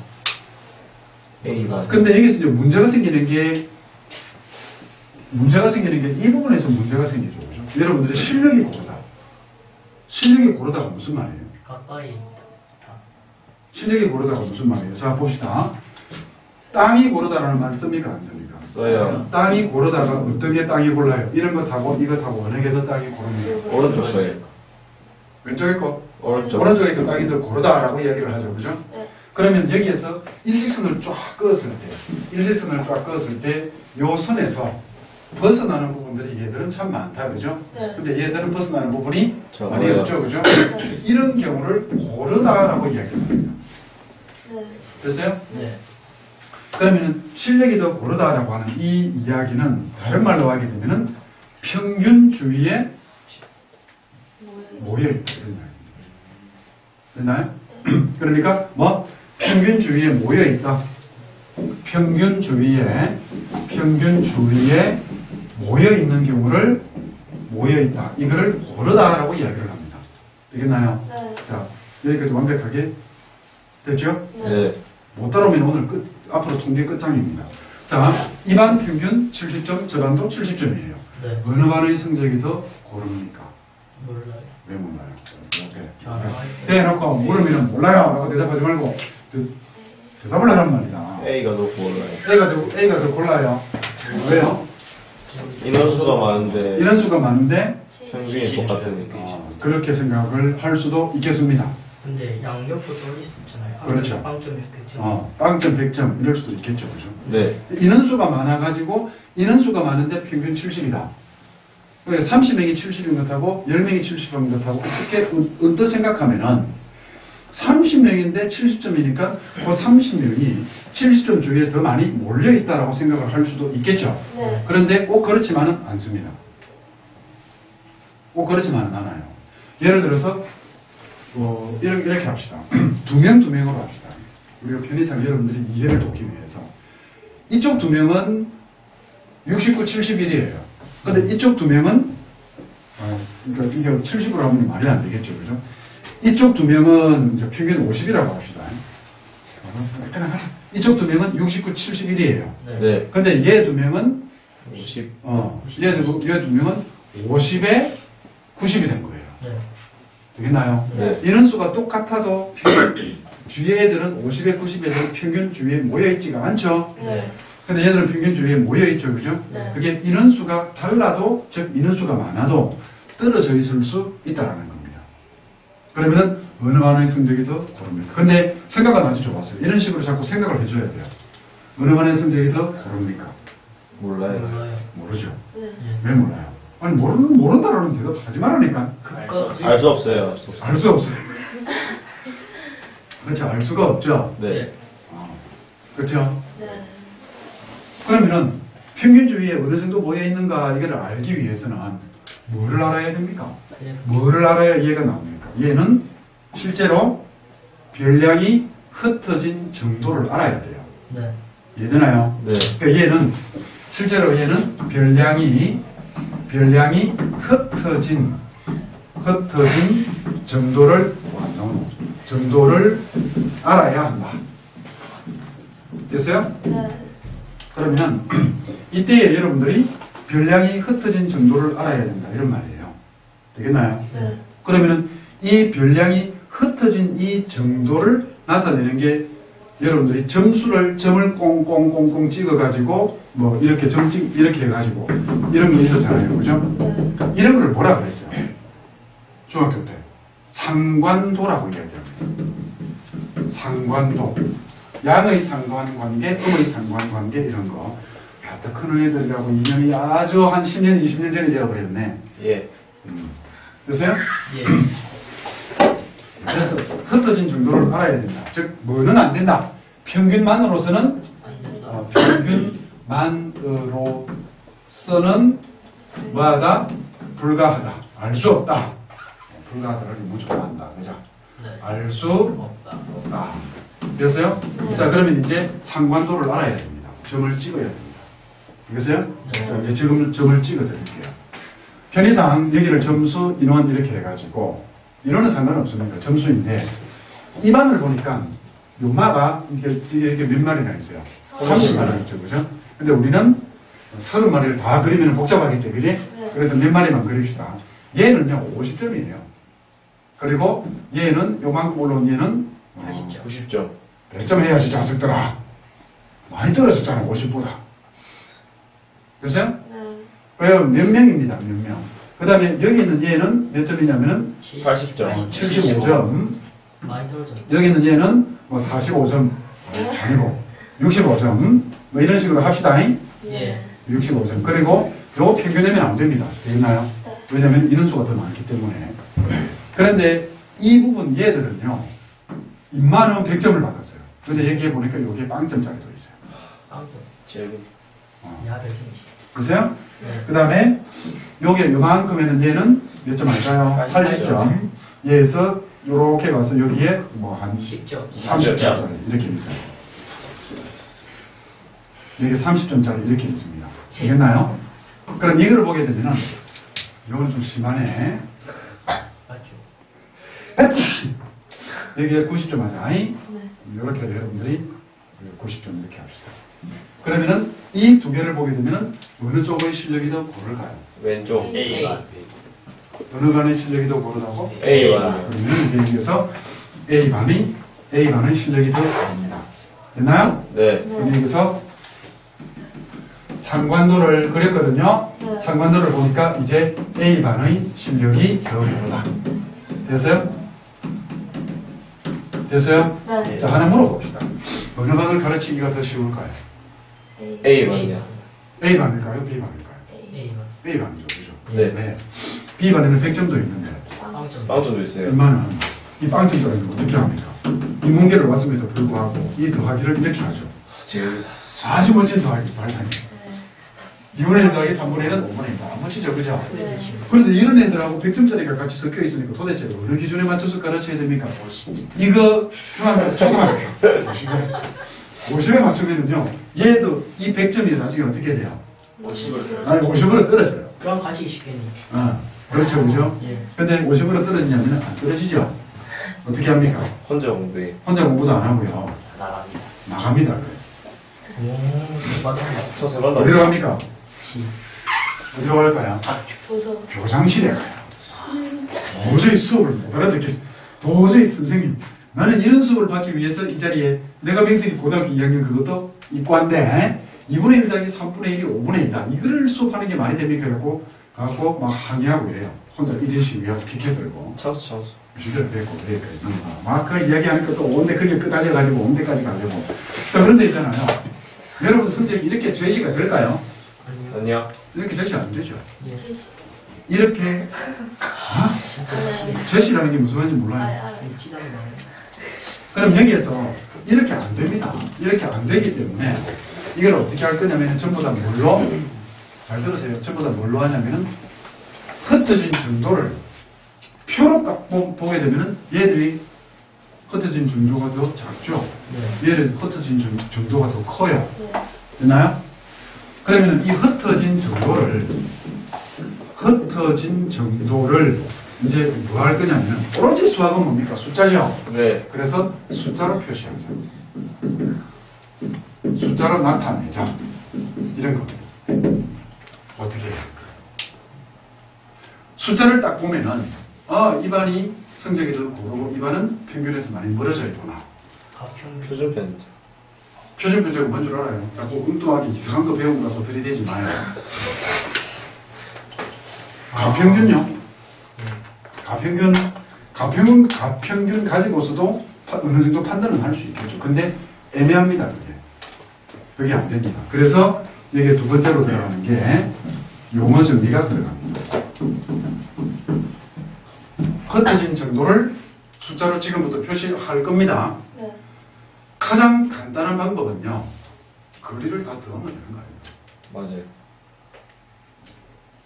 A반. 근데 여기서 이제 문제가 생기는 게 이 부분에서 문제가 생기죠. 그죠? 여러분들의 실력이 고르다. 실력이 고르다가 무슨 말이에요? 가까이. 실력이 고르다가 무슨 말이에요? 자, 봅시다. 땅이 고르다라는 말 씁니까? 안 씁니까? 써요. 땅이 고르다가 어떤 게 땅이 골라요? 이런 거 타고 이거 타고 어느 게 더 땅이 고릅니까? 오른쪽 거예요. 왼쪽에 거? 오른쪽. 오른쪽에 거 땅이 더 고르다라고 이야기를 하죠. 그죠? 네. 그러면 여기에서 일직선을 쫙 그었을 때, 요 선에서 벗어나는 부분들이 얘들은 참 많다. 그죠? 네. 근데 얘들은 벗어나는 부분이 많이 적어요. 없죠. 그죠? 네. 이런 경우를 고르다라고 이야기를 합니다. 네. 됐어요? 네. 그러면은 실력이 더 고르다라고 하는 이 이야기는 다른 말로 하게 되면은 평균주의에 뭐예요? 모여있다. 이런 이야기입니다. 됐나요? 그러니까 뭐? 평균주의에 모여있다. 평균주의에 모여있는 경우를 모여있다. 이거를 고르다라고 이야기를 합니다. 되겠나요? 네. 자, 여기까지 완벽하게 됐죠? 네. 못 따라오면 오늘 앞으로 통계 끝장입니다. 자, 이 반 평균 70점, 저 반도 70점이에요. 네. 어느 반의 성적이 더 고릅니까? 몰라요. 왜 몰라요? 이렇게. 저 알아가 있어요. 대놓고 물으면 몰라요 라고 대답하지 말고 대답을 하란 말이다. A가 더 골라요. A가 더 골라요. 왜요? 인원수가 많은데 인원수가 많은데 평균이 똑같으니까. 그렇게 생각을 할 수도 있겠습니다. 근데 양옆으로 돌릴 수 있잖아요. 그렇죠. 빵점 100점. 빵점 100점 이럴 수도 있겠죠. 그죠? 네. 인원수가 많아가지고 인원수가 많은데 평균 70이다. 30명이 70인 것하고 10명이 70인 것하고 어떻게 언뜻 생각하면은 30명인데 70점이니까 그 30명이 70점 주위에 더 많이 몰려있다라고 생각을 할 수도 있겠죠. 네. 그런데 꼭 그렇지만은 않습니다. 꼭 그렇지만은 않아요. 예를 들어서 이렇게 합시다. 두 명으로 합시다. 우리가 편의상 여러분들이 이해를 돕기 위해서 이쪽 두 명은 69, 71이에요. 근데 이쪽 두 명은 그러니까 이게 70으로 하면 말이 안 되겠죠. 그죠? 이쪽 두 명은 이제 평균 50이라고 합시다. 그냥 하자. 이쪽 두 명은 69, 71이에요. 네. 근데 얘 두 명은 50. 얘 두 명은 50에 90이 된 거예요. 네. 되겠나요? 네. 인원수가 똑같아도 뒤에 애들은 50에 90에 평균 주위에 모여있지가 않죠. 네. 근데 얘들은 평균 주위에 모여있죠. 그죠? 네. 그게 인원수가 달라도, 즉 인원수가 많아도 떨어져 있을 수 있다는 겁니다. 그러면은 어느 반의 성적이 더 고릅니까? 근데 생각은 아주 좋았어요. 이런 식으로 자꾸 생각을 해줘야 돼요. 어느 반의 성적이 더 고릅니까? 몰라요. 몰라요. 모르죠. 네. 왜 몰라요? 아니 모른다라는 대답하지 말라니까. 알 수 없어요. 알 수 없어요. 그렇죠. 알 수가 없죠. 네. 그렇죠. 네. 그러면은 평균주의에 어느 정도 모여 있는가 이걸 알기 위해서는 뭐를 알아야 됩니까? 뭐를 알아야 이해가 나옵니까? 얘는 실제로 별량이 흩어진 정도를 알아야 돼요. 네. 이해되나요? 네. 그러니까 얘는 실제로 얘는 별량이 흩어진 정도를 알아야 한다. 됐어요? 네. 그러면 이때에 여러분들이 별량이 흩어진 정도를 알아야 된다 이런 말이에요. 되겠나요? 네. 그러면은 이 별량이 흩어진 이 정도를 나타내는 게 여러분들이 점을 꽁꽁꽁꽁 찍어가지고 뭐 이렇게 이렇게 해가지고 이런 게 있었잖아요. 그죠? 네. 이런 걸 뭐라 그랬어요? 중학교 때 상관도라고 이야기합니다. 상관도. 양의 상관관계, 음의 상관관계 이런 거. 더 큰 애들이라고 인연이 아주 한 10년, 20년 전에 되어버렸네. 예. 됐어요? 예. 그래서 흩어진 정도를 알아야 된다. 즉 뭐는 안 된다. 평균만으로서는 안 된다. 평균만으로서는 뭐하다? 불가하다. 알 수 없다. 불가하다를 무조건 한다. 그죠? 네. 알 수 없다. 없다. 됐어요? 네. 자 그러면 이제 상관도를 알아야 됩니다. 점을 찍어야 됩니다. 되겠어요? 네. 자 이제 지금 점을 찍어 드릴게요. 편의상 여기를 점수 인원 이렇게 해가지고 인원은 상관없습니다. 점수인데 입안을 보니까 요마가 이게 몇 마리나 있어요? 30마리 있죠. 그죠? 근데 우리는 30마리를 다 그리면 복잡하겠지. 그지? 네. 그래서 몇 마리만 그립시다. 얘는요 50점이에요. 그리고 얘는 요만큼 올라온 얘는 80점. 90점. 100점 해야지 자식들아. 많이 떨어졌잖아 50보다. 됐어요? 네. 왜요? 몇 명입니다. 몇 명. 그 다음에 여기 있는 얘는 몇 점이냐면은 80점. 75점. 많이 떨어졌네. 여기 있는 얘는 뭐 45점 아니고 65점 뭐 이런 식으로 합시다. 예. 65점. 그리고 요거 평균내면 안 됩니다. 되겠나요? 네. 왜냐면 인원수가 더 많기 때문에. 그런데 이 부분 얘들은요. 입만은 100점을 받았어요. 근데 여기에 보니까 여기에 빵점짜리도 있어요. 빵점. 제일. 야, 170. 보세요? 네. 그 다음에 요게 요만큼에는 얘는 몇 점 할까요? 80점. 얘에서 요렇게 가서 여기에 뭐 한 10점. 30점짜리 이렇게 있어요. 여기 30점짜리 이렇게 있습니다. 되겠나요? 그럼 이걸 보게 되면은 이건 좀 심하네. 맞죠? 여기에 90점 하자. 네. 이렇게 여러분들이 90점 이렇게 합시다. 그러면은 이 두 개를 보게 되면은 어느 쪽의 실력이 더 고를까요? 왼쪽. A. 어느 반의 실력이 더 고르다고? A반. 그러면 여기에서 A반의 실력이 더 고릅니다. 됐나요? 네. 그럼 여기서 상관도를 그렸거든요. 네. 상관도를 보니까 이제 A반의 실력이 더 고르다. 됐어요? 됐어요? 네. 자, 하나 물어봅시다. 어느 반을 가르치기가 더 쉬울까요? A반이요. A반일까요? B반일까요? A만. A반이죠. 그죠? 네. B반에는 100점도 있는데 빵점. 빵점도 있어요. 얼마나 이 빵점짜리는 어떻게 합니까? 이 문제를 왔음에도 불구하고 이 더하기를 이렇게 하죠. 제일. 아주 멋진 더하기 발상이. 네. 2분의 1 더하기 3분의 1은 5분의 1. 멋지죠, 그죠? 네. 그런데 이런 애들하고 100점짜리가 같이 섞여 있으니까 도대체 어느 기준에 맞춰서 가르쳐야 됩니까? 이거 중학교, 초등학교 50에 맞추면은요, 얘도 이 100점이 나중에 어떻게 돼요? 50으로. 아니, 50으로 떨어져요. 그럼 같이 20개니. 그렇죠, 그죠? 예. 근데 50으로 떨어지냐면 안 떨어지죠? 어떻게 합니까? 혼자 공부해. 혼자 공부도 안 하고요. 나갑니다. 나갑니다. 오, 맞아. 저 세번 더. 어디로 갑니까? 시. 어디로 갈까요? 도서. 교장실에 가요. 도저히 수업을 못 알아듣겠어. 도저히 선생님, 나는 이런 수업을 받기 위해서 이 자리에 내가 명색이 고등학교 2학년 그것도 이과인데 2분의 1 더하기 3분의 1이 5분의 1이다. 이거를 수업하는 게 말이 됩니까? 갖고 막 항의하고 이래요. 혼자 1인씩 위하고 피켓 들고. 찬스. 주제를 뱉고 그러니까 막 그 이야기하니까 또 온데 그게 끄달려가지고 온데까지 가려고. 자, 그런데 있잖아요. 여러분 성적이 이렇게 제시가 될까요? 아니요. 아니야. 이렇게 제시가 안 되죠. 예. 이렇게 진짜 제시라는 게 무슨 말인지 몰라요. 알아요. 찌다는 거예요. 그럼 여기에서 이렇게 안 됩니다. 이렇게 안 되기 때문에 이걸 어떻게 할 거냐면 전부 다 뭘로? 잘 들으세요. 전부 다 뭘로 하냐면은 흩어진 정도를 표로 딱 보게 되면은 얘들이 흩어진 정도가 더 작죠. 네. 얘를 흩어진 정도가 더 커요. 네. 됐나요? 그러면은 이 흩어진 정도를 이제 뭐 할 거냐면 오로지 수학은 뭡니까? 숫자죠. 네. 그래서 숫자로 표시하자. 숫자로 나타내자. 이런 겁니다. 어떻게 해야 할까? 숫자를 딱 보면은 이 반이 성적이 더 고르고 이 반은 평균에서 많이 멀어져 있구나. 가평. 표준 편집. 표준 편제가 뭔 줄 알아요? 자꾸 엉뚱하게 이상한 거 배운 거 갖고 들이대지 마요. 가평균요? 가평균 가지고서도 어느 정도 판단은 할 수 있겠죠. 근데 애매합니다, 그게. 그게 안 됩니다. 그래서 이게 두 번째로 들어가는 게 용어 정리가 들어갑니다. 흩어진 정도를 숫자로 지금부터 표시할 겁니다. 네. 가장 간단한 방법은요, 거리를 다 더하면 되는 거예요. 맞아요.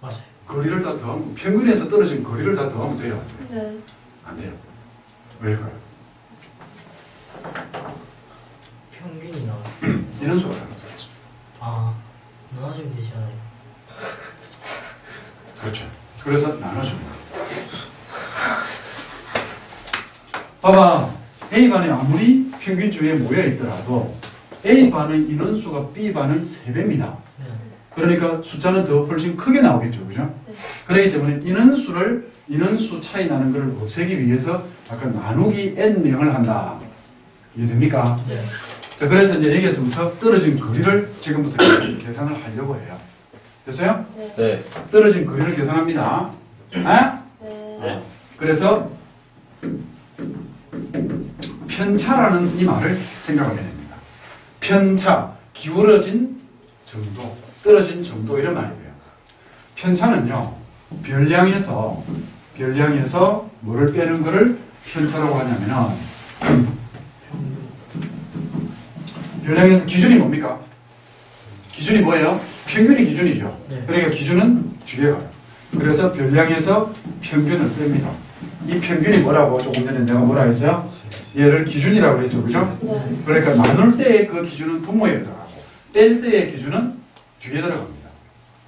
맞아요. 거리를 다 더하면, 평균에서 떨어진 거리를 다 더하면 돼요? 안 돼요? 네. 안 돼요. 왜일까요? 평균이 나와요. 인원수가 나왔어요. 나눠주면 되잖아요. 그렇죠. 그래서 나눠줍니다. 봐봐. A반에 아무리 평균주에 모여 있더라도 A반의 인원수가 B반의 3배입니다. 네. 그러니까 숫자는 더 훨씬 크게 나오겠죠. 그죠? 네. 그렇기 때문에 인원수 차이 나는 것을 없애기 위해서 아까 나누기 N명을 한다. 이해됩니까? 네. 자, 그래서 이제 여기에서부터 떨어진 거리를 지금부터 계산을 하려고 해요. 됐어요? 네. 네. 떨어진 거리를 계산합니다. 아? 네. 그래서 편차라는 이 말을 생각하게 됩니다. 편차, 기울어진 정도, 떨어진 정도 이런 말이 돼요. 편차는요, 별량에서 뭐를 빼는 거를 편차라고 하냐면은 별량에서 기준이 뭡니까? 기준이 뭐예요? 평균이 기준이죠. 네. 그러니까 기준은 뒤에 가요. 그래서 별량에서 평균을 뺍니다. 이 평균이 뭐라고 조금 전에 내가 뭐라 했어요? 얘를 기준이라고 했죠. 그죠? 네. 그러니까 나눌 때의 그 기준은 분모에 들어가고 뺄 때의 기준은 뒤에 들어갑니다.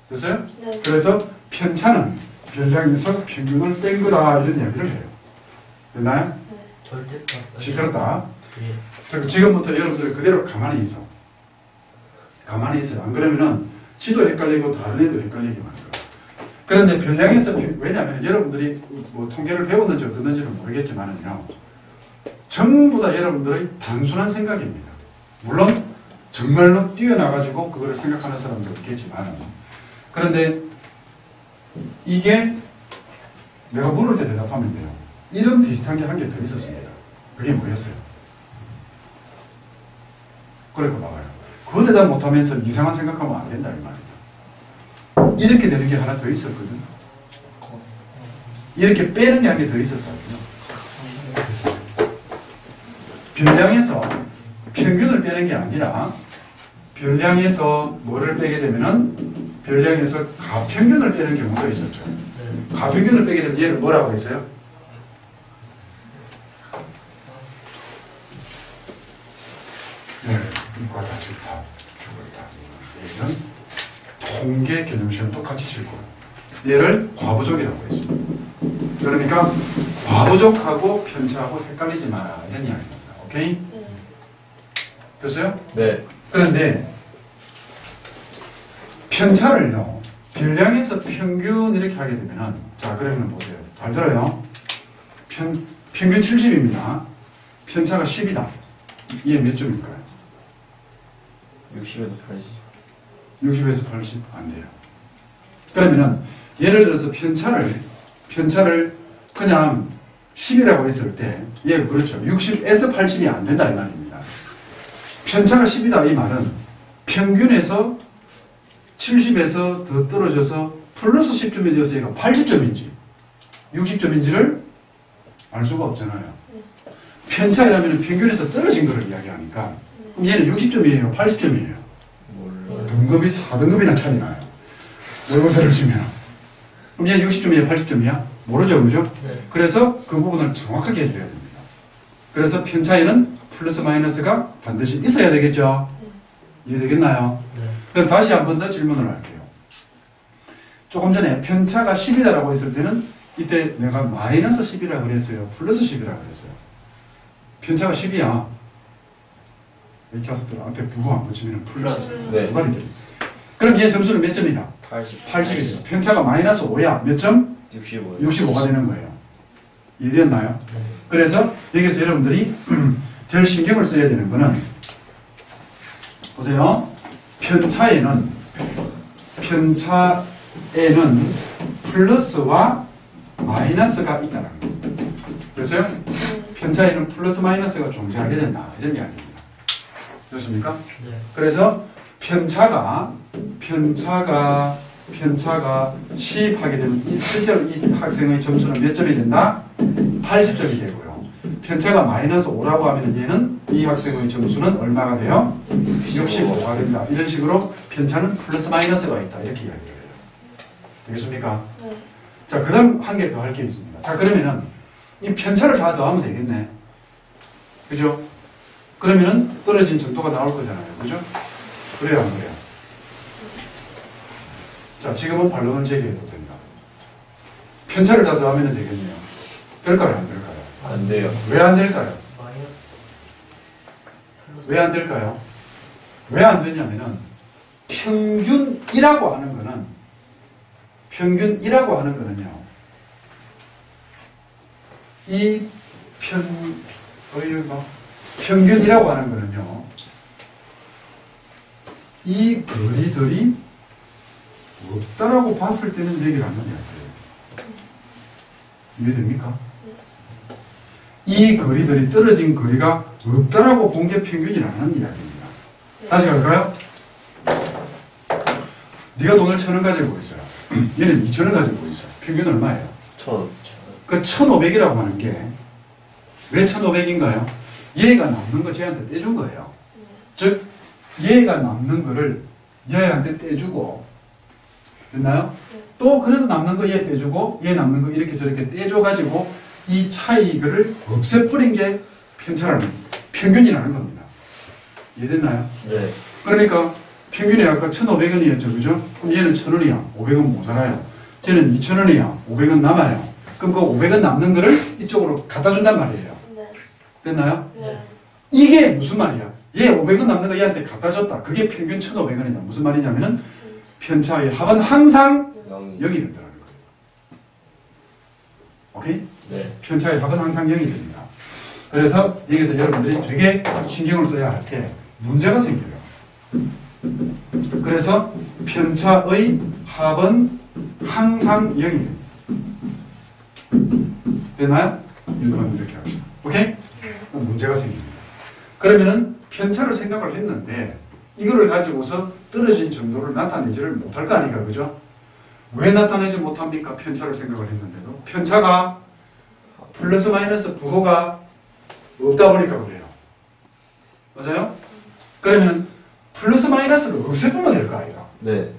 됐어요? 네. 그래서 편차는 별량에서 평균을 뺀 거다 이런 이야기를 해요. 됐나요? 절대값. 시끄럽다. 예. 자, 지금부터 여러분들 그대로 가만히 있어. 가만히 있어요. 안 그러면은 지도 헷갈리고 다른 애도 헷갈리게 만들어. 그런데 별량에서 왜냐하면 여러분들이 뭐 통계를 배웠는지 어떻는지는 모르겠지만은요. 전부 다 여러분들의 단순한 생각입니다. 물론 정말로 뛰어나가지고 그거를 생각하는 사람도 있겠지만 그런데 이게 내가 물을 때 대답하면 돼요. 이런 비슷한 게 한 개 더 있었습니다. 그게 뭐였어요? 그러니까 봐봐요. 그거 대답 못하면서 이상한 생각하면 안 된다 이 말이에요. 이렇게 되는 게 하나 더 있었거든. 이렇게 빼는 게 한 개 더 있었다고요. 별량에서 평균을 빼는 게 아니라 별량에서 뭐를 빼게 되면은 별량에서 가평균을 빼는 경우도 있었죠. 네. 가평균을 빼게 되면 얘를 뭐라고 했어요? 네, 이과 다 싫다, 죽었다. 얘는 통계 개념 시험 똑같이 칠 거예요. 얘를 과부족이라고 했습니다. 그러니까 과부족하고 편차하고 헷갈리지 마라 이런 이야기입니다. 오케이? 네. 됐어요? 네. 그런데 편차를요 별량에서 평균 이렇게 하게 되면은 자 그러면 보세요. 잘 들어요. 평균 70입니다. 편차가 10이다. 이게 몇 점일까요? 60에서 80. 60에서 80? 안 돼요. 그러면은 예를 들어서 편차를 그냥 10이라고 했을 때, 예, 그렇죠. 60에서 80이 안 된다, 이 말입니다. 편차가 10이다, 이 말은 평균에서 70에서 더 떨어져서 플러스 10점이 되어서 얘가 80점인지, 60점인지를 알 수가 없잖아요. 편차이라면 평균에서 떨어진 거를 이야기하니까, 그럼 얘는 60점이에요, 80점이에요. 몰라. 등급이 4등급이나 차이 나요. 모의고사를 주면. 그럼 얘 60점이야, 80점이야? 모르죠, 그죠? 네. 그래서 그 부분을 정확하게 해줘야 됩니다. 그래서 편차에는 플러스 마이너스가 반드시 있어야 되겠죠? 이해되겠나요? 네. 그럼 다시 한 번 더 질문을 할게요. 조금 전에 편차가 10이다라고 했을 때는 이때 내가 마이너스 10이라 그랬어요? 플러스 10이라 그랬어요? 편차가 10이야. H자스들한테 부호 안 붙이면 플러스. 네. 두가리들이. 그럼 얘 점수는 몇 점이냐? 80이죠. 편차가 마이너스 5야. 몇 점? 65. 65가 되는 거예요. 이해됐나요? 네. 그래서 여기서 여러분들이 제일 신경을 써야 되는 거는 보세요. 편차에는 플러스와 마이너스가 있다는 거예요. 그래서 편차에는 플러스 마이너스가 존재하게 된다. 이런 이야기입니다. 그렇습니까? 네. 그래서 편차가 10 하게 되면 실제로 이 학생의 점수는 몇 점이 된다? 80점이 되고요. 편차가 마이너스 5라고 하면 얘는 이 학생의 점수는 얼마가 돼요? 65가 된다. 이런 식으로 편차는 플러스 마이너스가 있다. 이렇게 이야기를 해요. 되겠습니까? 네. 자, 그 다음 한 개 더 할 게 있습니다. 자, 그러면은 이 편차를 다 더하면 되겠네. 그죠? 그러면은 떨어진 정도가 나올 거잖아요. 그죠? 그래요, 안 그래요? 자, 지금은 반론을 제기해도 된다. 편차를 다 더하면 되겠네요. 될까요, 안 될까요? 안 돼요. 왜 안 될까요? 마이너스. 플러스. 왜 안 될까요? 왜 안 되냐면은 평균이라고 하는 거는요. 평균이라고 하는 거는요. 이 거리들이 없다라고 봤을 때는 얘기를 하는 이야기예요. 이해됩니까? 이 거리들이 떨어진 거리가 없다라고 본 게 평균이라는 이야기입니다. 다시 갈까요? 네가 돈을 1,000원 가지고 있어요. 얘는 2,000원 가지고 있어요. 평균 얼마예요? 1000. 그 1,500이라고 하는 게 왜 1,500인가요? 얘가 남는 거 쟤한테 떼준 거예요. 즉 얘가 남는 거를 얘한테 떼주고 됐나요? 또 그래도 남는 거 얘 떼주고 얘 남는 거 이렇게 저렇게 떼줘가지고 이 차이를 없애버린 게 평균이라는 겁니다. 이해됐나요? 네. 그러니까 평균이 아까 1,500원이었죠. 그죠? 그럼 얘는 1,000원이야. 500원 모자라요. 쟤는 2,000원이야. 500원 남아요. 그럼 그 500원 남는 거를 이쪽으로 갖다 준단 말이에요. 네. 됐나요? 네. 이게 무슨 말이야? 얘 500원 남는 거 얘한테 갖다 줬다. 그게 평균 1,500원이다. 무슨 말이냐면은 편차의 합은 항상 0이 된다는 거예요. 오케이? 네. 편차의 합은 항상 0이 됩니다. 그래서 여기서 여러분들이 되게 신경을 써야 할 때 문제가 생겨요. 그래서 편차의 합은 항상 0이 됩니다. 되나요? 일반은 이렇게 합시다. 오케이? 문제가 생깁니다. 그러면은 편차를 생각을 했는데 이거를 가지고서 떨어진 정도를 나타내지를 못할 거 아니까, 그죠? 왜 나타내지 못합니까? 편차를 생각을 했는데도. 편차가 플러스 마이너스 부호가 없다 보니까 그래요. 맞아요? 그러면 플러스 마이너스를 없애보면 될 거 아이가. 네.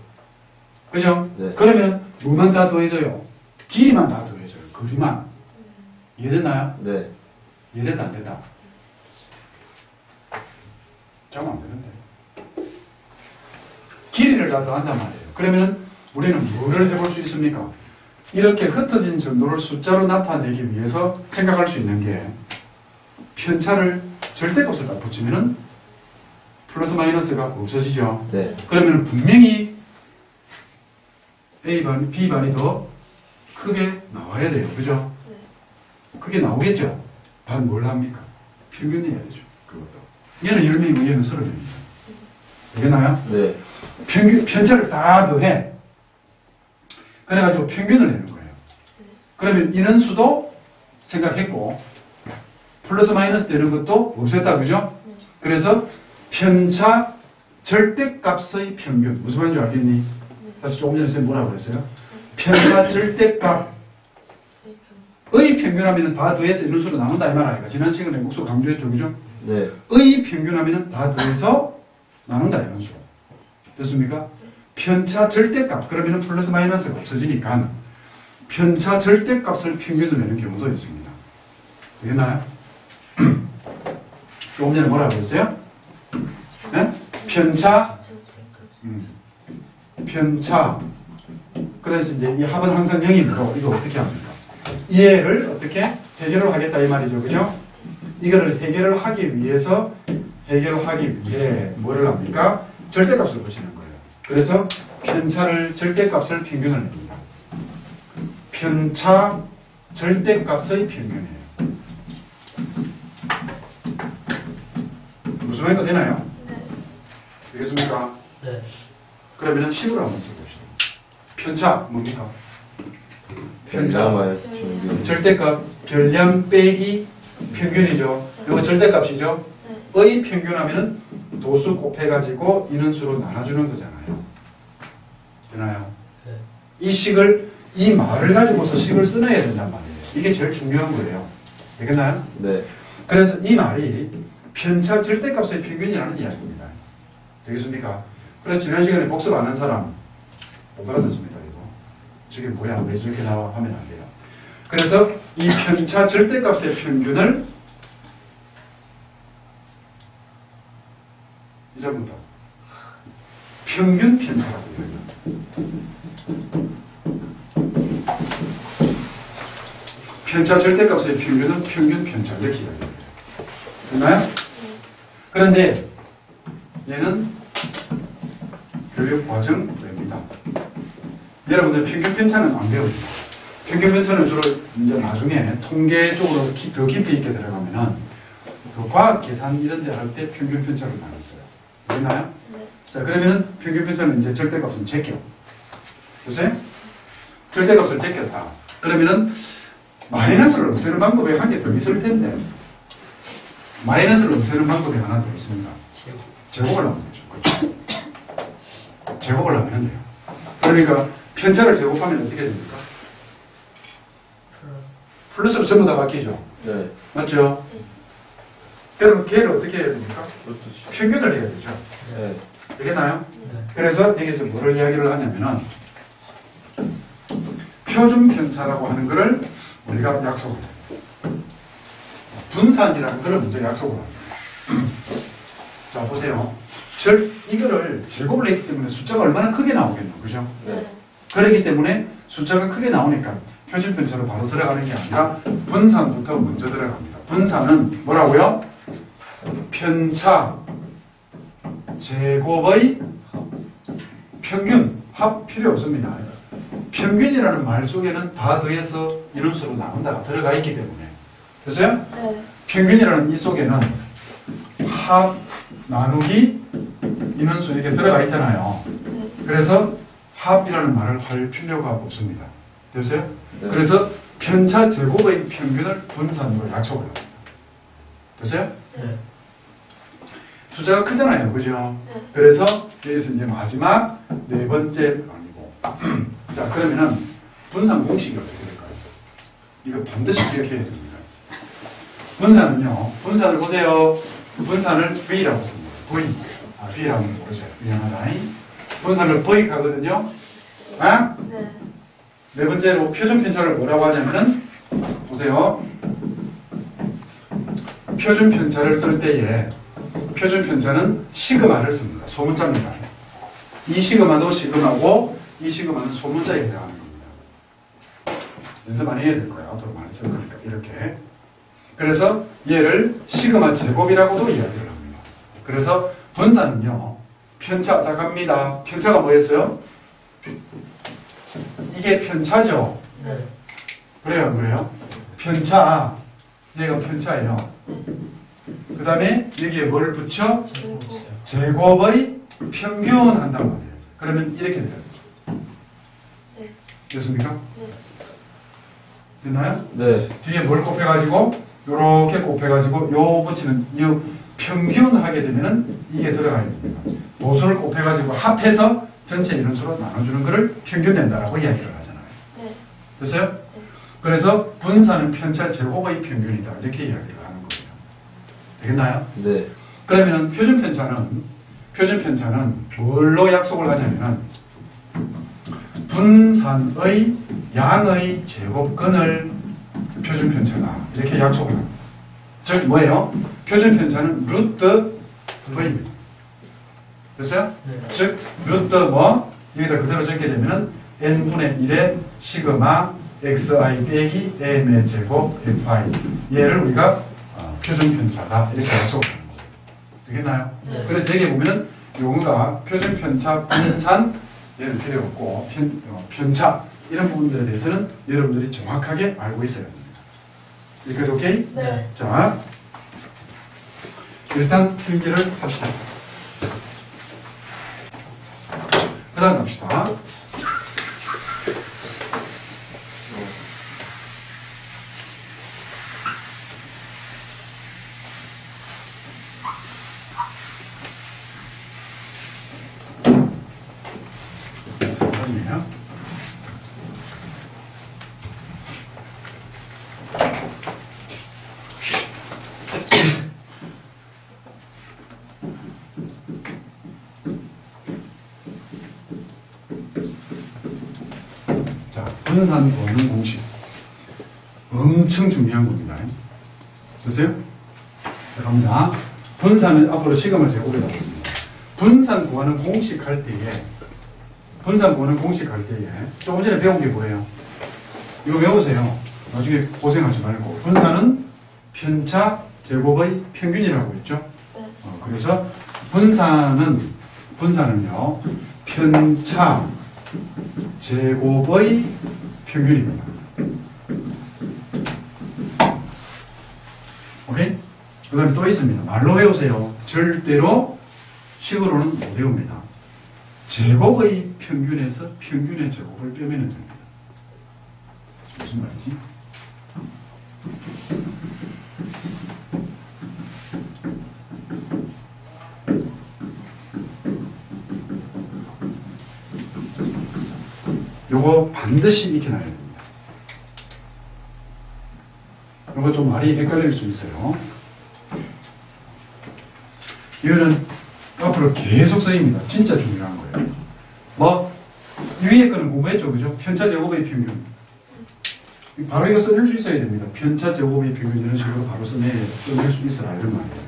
그죠? 네. 그러면 뭐만 다 더해져요? 길이만 다 더해져요. 거리만. 이해됐나요? 네. 이해됐다 안 됐다? 짜면 안 되는데. 길이를 다 더한단 말이에요. 그러면 우리는 뭐를 해볼 수 있습니까? 이렇게 흩어진 정도를 숫자로 나타내기 위해서 생각할 수 있는 게 편차를 절대값을 다 붙이면은 플러스 마이너스가 없어지죠. 네. 그러면 분명히 A반, B반이 더 크게 나와야 돼요. 그죠? 크게 나오겠죠? 반 뭘 합니까? 평균 내야 되죠. 그것도. 얘는 10명이고 얘는 30명이죠. 되겠나요? 네. 편차를 다 더해. 그래가지고 평균을 내는 거예요. 그러면 인원수도 생각했고 플러스 마이너스 되는 것도 없앴다. 그죠? 네. 그래서 편차 절대값의 평균. 무슨 말인지 알겠니? 다시 조금 전에 선생님 뭐라고 그랬어요? 편차 절대값의 평균하면 다 더해서 이런 수로 나눈다 이 말 아니까. 지난 시간에 목소 강조했죠. 그죠? 네. 의 평균하면 다 더해서 나눈다 이런 수. 됐습니까? 편차 절대값. 그러면 플러스 마이너스가 없어지니까 편차 절대값을 평균으로 내는 경우도 있습니다. 되겠나요? 조금 전에 뭐라고 했어요? 네? 편차 편차. 그래서 이제 이 합은 항상 0이므로 이거 어떻게 합니까? 이해를 어떻게 해결을 하겠다 이 말이죠. 그죠? 이거를 해결을 하기 위해서 뭐를 합니까? 절대값을 붙이는 거예요. 그래서 편차를 절대값을 평균을 냅니다. 편차 절대값의 평균이에요. 무슨 말인가 되나요? 네. 되겠습니까? 네. 그러면 식으로 한번 써봅시다. 편차 뭡니까? 편차 편차 마이너스 평균. 절대값 별량 빼기 평균이죠. 이거 절대값이죠. 네. 의 평균하면은 도수 곱해가지고 인원수로 나눠주는 거잖아요. 되나요? 네. 이 식을 이 말을 가지고서 식을 써내야 된단 말이에요. 이게 제일 중요한 거예요. 되겠나요? 네. 그래서 이 말이 편차 절대값의 평균이라는 이야기입니다. 되겠습니까? 그래서 지난 시간에 복습 안 한 사람 못 알아듣습니다. 이거. 저게 뭐야? 왜 저렇게 나와? 하면 안 돼요. 그래서 이 편차 절대값의 평균을 이제부터 평균 편차라고 이야기합니다. 편차 절대값의 평균은 평균 편차 이렇게 이야기합니다. 됐나요? 그런데 얘는 교육 과정 외입니다. 여러분들 평균 편차는 안 배웁니다. 평균 편차는 주로 이제 나중에 통계 쪽으로 더 깊이 있게 들어가면은 그 과학 계산 이런 데 할 때 평균 편차를 많이 써요. 됐나요? 네. 자, 그러면은 평균 편차는 이제 절대값은 제껴. 됐어요? 절대값을 제꼈다. 그러면은 마이너스를 없애는 방법이 한 개 더 있을 텐데 마이너스를 없애는 방법이 하나 더 있습니다. 제곱을 하면 되죠. 그렇죠? 제곱을 하면 돼요. 그러니까 편차를 제곱하면 어떻게 됩니까? 플러스로 전부 다 바뀌죠. 네. 맞죠? 그럼 걔를 어떻게 해야 됩니까? 평균을 해야 되죠. 네. 되겠나요? 네. 그래서 여기서 뭐를 이야기를 하냐면은 표준 편차라고 하는 거를 우리가 약속을 해요. 분산이라는 거를 먼저 약속을 합니다. 자, 보세요. 이거를 제곱을 했기 때문에 숫자가 얼마나 크게 나오겠노, 그죠? 네. 그렇기 때문에 숫자가 크게 나오니까 표준 편차로 바로 들어가는 게 아니라 분산부터 먼저 들어갑니다. 분산은 뭐라고요? 편차 제곱의 평균, 합 필요 없습니다. 평균이라는 말 속에는 다 더해서 인원수로 나눈다가 들어가 있기 때문에. 됐어요? 네. 평균이라는 이 속에는 합 나누기 인원수 이게 들어가 있잖아요. 네. 그래서 합이라는 말을 할 필요가 없습니다. 됐어요? 네. 그래서 편차 제곱의 평균을 분산으로 약속을 합니다. 됐어요? 네. 숫자가 크잖아요. 그죠? 네. 그래서 여기서 이제 마지막 네 번째 아니고 자, 그러면은 분산 공식이 어떻게 될까요? 이거 반드시 기억해야 됩니다. 분산은요. 분산을 보세요. 분산을 V라고 씁니다. V. 아, V라고는 모르죠. 미안하다. 분산을 V 가거든요. 아? 네. 네 번째로 표준 편차를 뭐라고 하냐면은 보세요. 표준 편차를 쓸 때에 표준 편차는 시그마를 씁니다. 소문자입니다. 이 시그마도 시그마고 이 시그마는 소문자에 해당하는 겁니다. 연습 많이 해야 될 거예요. 앞으로 많이 쓸 거니까 이렇게. 그래서 얘를 시그마 제곱이라고도 이야기를 합니다. 그래서 분산은요. 편차, 자 갑니다. 편차가 뭐였어요? 이게 편차죠. 네. 그래요, 안 그래요? 편차, 얘가 편차예요. 그 다음에 여기에 뭘 붙여? 제곱. 제곱의 평균 한단 말이에요. 그러면 이렇게 돼요. 네. 됐습니까? 네. 됐나요? 네. 뒤에 뭘 곱해가지고 요렇게 곱해가지고 요 붙이는 이 평균 하게 되면은 이게 들어가야 됩니다. 도수를 곱해가지고 합해서 전체 이론수로 나눠주는 거를 평균 낸다라고 이야기를 하잖아요. 네. 됐어요? 그래서 분산은 편차 제곱의 평균이다 이렇게 이야기를 하는 거예요. 되겠나요? 네. 그러면은 표준편차는 뭘로 약속을 하냐면은 분산의 양의 제곱근을 표준편차다 이렇게 약속을 합니다. 즉 뭐예요? 표준편차는 루트 v입니다. 됐어요? 네. 즉 루트 뭐 여기다 그대로 적게 되면은 n분의 1의 시그마 xi 빼기 m의 제곱 fi 얘를 우리가 표준편차다 이렇게 약속하는 거예요. 되겠나요? 네. 그래서 여기 보면은 요거가 표준편차 분산 얘는 필요 없고 편차 이런 부분들에 대해서는 여러분들이 정확하게 알고 있어야 됩니다. 여기까지 오케이? 네. 자 일단 필기를 합시다. 그 다음 갑시다. 이에요. 자, 분산 보는 공식. 엄청 중요한 겁니다. 됐어요? 자, 갑니다. 분산은 앞으로 시간을 제가 오래 잡았습니다. 분산 구하는 공식 할 때에 분산 구하는 공식 할 때에 조금 전에 배운 게 뭐예요? 이거 외우세요. 나중에 고생하지 말고. 분산은 편차 제곱의 평균이라고 했죠? 네. 그래서 분산은요 편차 제곱의 평균입니다. 오케이? 그 다음에 또 있습니다. 말로 외우세요. 절대로 식으로는 못 외웁니다. 제곱의 평균에서 평균의 제곱을 빼면 됩니다. 무슨 말이지? 요거 반드시 익혀놔야 됩니다. 요거 좀 말이 헷갈릴 수 있어요. 이거는 앞으로 계속 쓰입니다. 진짜 중요한 거예요. 뭐, 이 위에 거는 공부했죠, 그죠? 편차 제곱의 평균. 바로 이거 써낼 수 있어야 됩니다. 편차 제곱의 평균 이런 식으로 바로 써낼 수 있어라 이런 말이에요.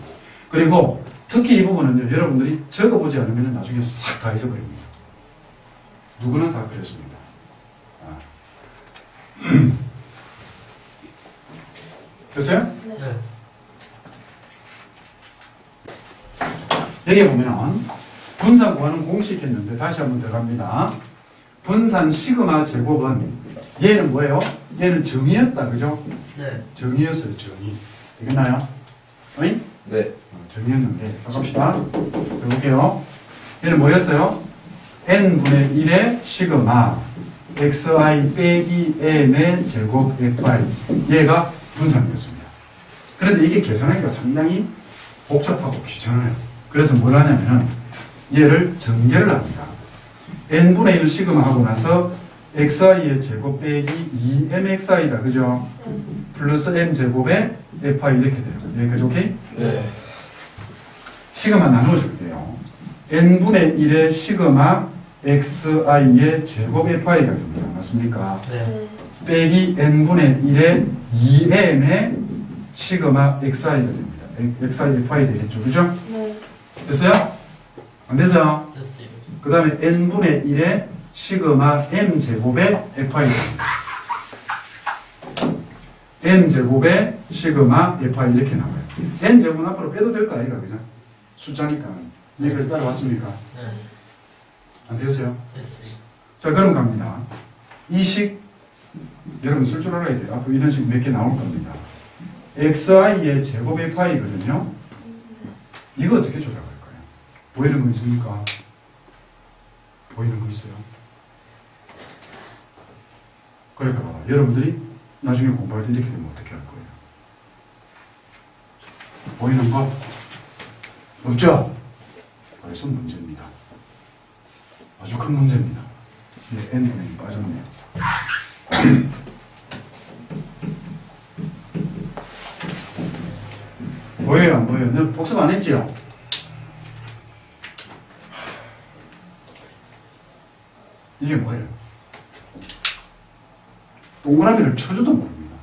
그리고 특히 이 부분은요, 여러분들이 적어보지 않으면 나중에 싹 다 잊어버립니다. 누구나 다 그랬습니다. 됐어요? 네. 여기 보면 분산 구하는 공식 했는데 다시 한번 들어갑니다. 분산 시그마 제곱은 얘는 뭐예요? 얘는 정의였다, 그죠? 네. 정의였어요, 정의. 되겠나요? 어이? 네. 정의였는데, 자, 갑시다. 해볼게요. 얘는 뭐였어요? n분의 1의 시그마 xi 빼기 m의 제곱 fi 얘가 분산이었습니다. 그런데 이게 계산하기가 상당히 복잡하고 귀찮아요. 그래서 뭘 하냐면은 얘를 전개를 합니다. n분의 1 시그마 하고 나서 xi의 제곱 빼기 2mxi다, 그죠? 네. 플러스 m 제곱에 fi 이렇게 돼요. 여기까지 오케이? 네. 시그마 나눠줄게요. n분의 1의 시그마 xi의 제곱 fi가 됩니다. 맞습니까? 네. 네. 빼기 n분의 1의 2m의 시그마 xi가 됩니다. xi fi 되겠죠, 그죠? 네. 됐어요? 안 됐어요? 됐어요. 그 다음에 n분의 1의 시그마 m제곱의 fi 됩니다. m제곱의 시그마 fi 이렇게 나와요. n제곱은 앞으로 빼도 될 거 아니가, 그죠? 숫자니까. 여기까지 따라왔습니까? 네. 안 되셨어요? 됐어요. 자, 그럼 갑니다. 이 식, 여러분 쓸 줄 알아야 돼요. 앞으로 이런 식 몇 개 나올 겁니다. xi의 제곱 fi거든요. 이거 어떻게 조작할까요? 보이는 거 있습니까? 보이는 거 있어요? 그러니까 봐봐. 여러분들이 나중에 공부할 때 이렇게 되면 어떻게 할 거예요? 보이는 거? 없죠? 그래서 문제입니다. 아주 큰 문제입니다. 네, N분의 빠졌네요. 보여요, 안 보여요? 너 복습 안 했지요? 이게 뭐예요? 동그라미를 쳐줘도 모릅니다.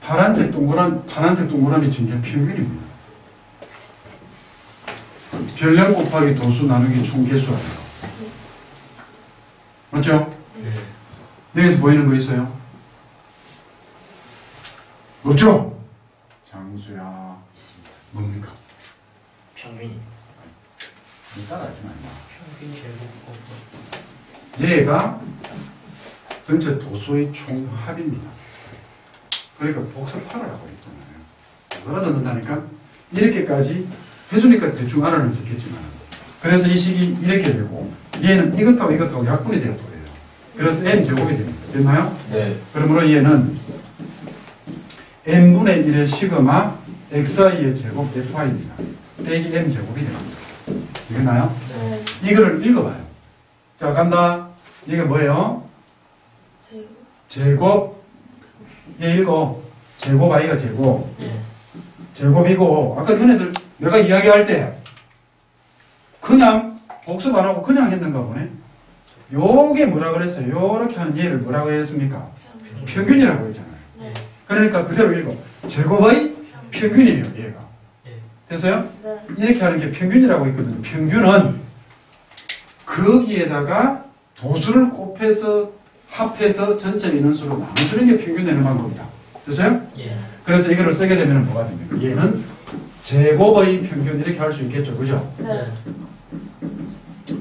파란색 동그라미 친 게 평균입니다. 별량 곱하기 도수 나누기 총개수 아니에요. 맞죠? 네. 여기서 보이는 거 있어요? 없죠? 장수야. 있습니다. 뭡니까? 평균이. 따라하지 말마. 평균 제곱 얘가 전체 도수의 총합입니다. 그러니까 복습하라고 했잖아요. 알아듣는다니까? 이렇게까지 해주니까 대충 알아는 듣겠지만. 그래서 이 식이 이렇게 되고, 얘는 이것하고 약분이 되어버려요. 그래서 m제곱이 됩니다. 됐나요? 네. 그러므로 얘는 n분의 1의 시그마 xi의 제곱 fi입니다. 빼기 m제곱이 됩니다. 되겠나요? 네. 이거를 읽어봐요. 자, 간다. 이게 뭐예요? 제곱. 얘 읽어. 제곱 아이가 제곱. 네. 제곱이고, 아까 너네들 내가 이야기할 때 그냥 복습 안 하고 그냥 했는가 보네. 요게 뭐라 그랬어요? 요렇게 하는 얘를 뭐라고 했습니까? 평균이라고 했잖아요. 네. 그러니까 그대로 읽어. 제곱의 평균이에요, 얘가. 네. 됐어요? 네. 이렇게 하는 게 평균이라고 있거든요. 평균은 거기에다가 도수를 곱해서 합해서 전체 인원수로 나눠주는 게 평균 내는 방법이다. 됐어요? 예. 그래서 이거를 쓰게 되면 뭐가 됩니까? 얘는 제곱의 평균 이렇게 할 수 있겠죠. 그죠? 네.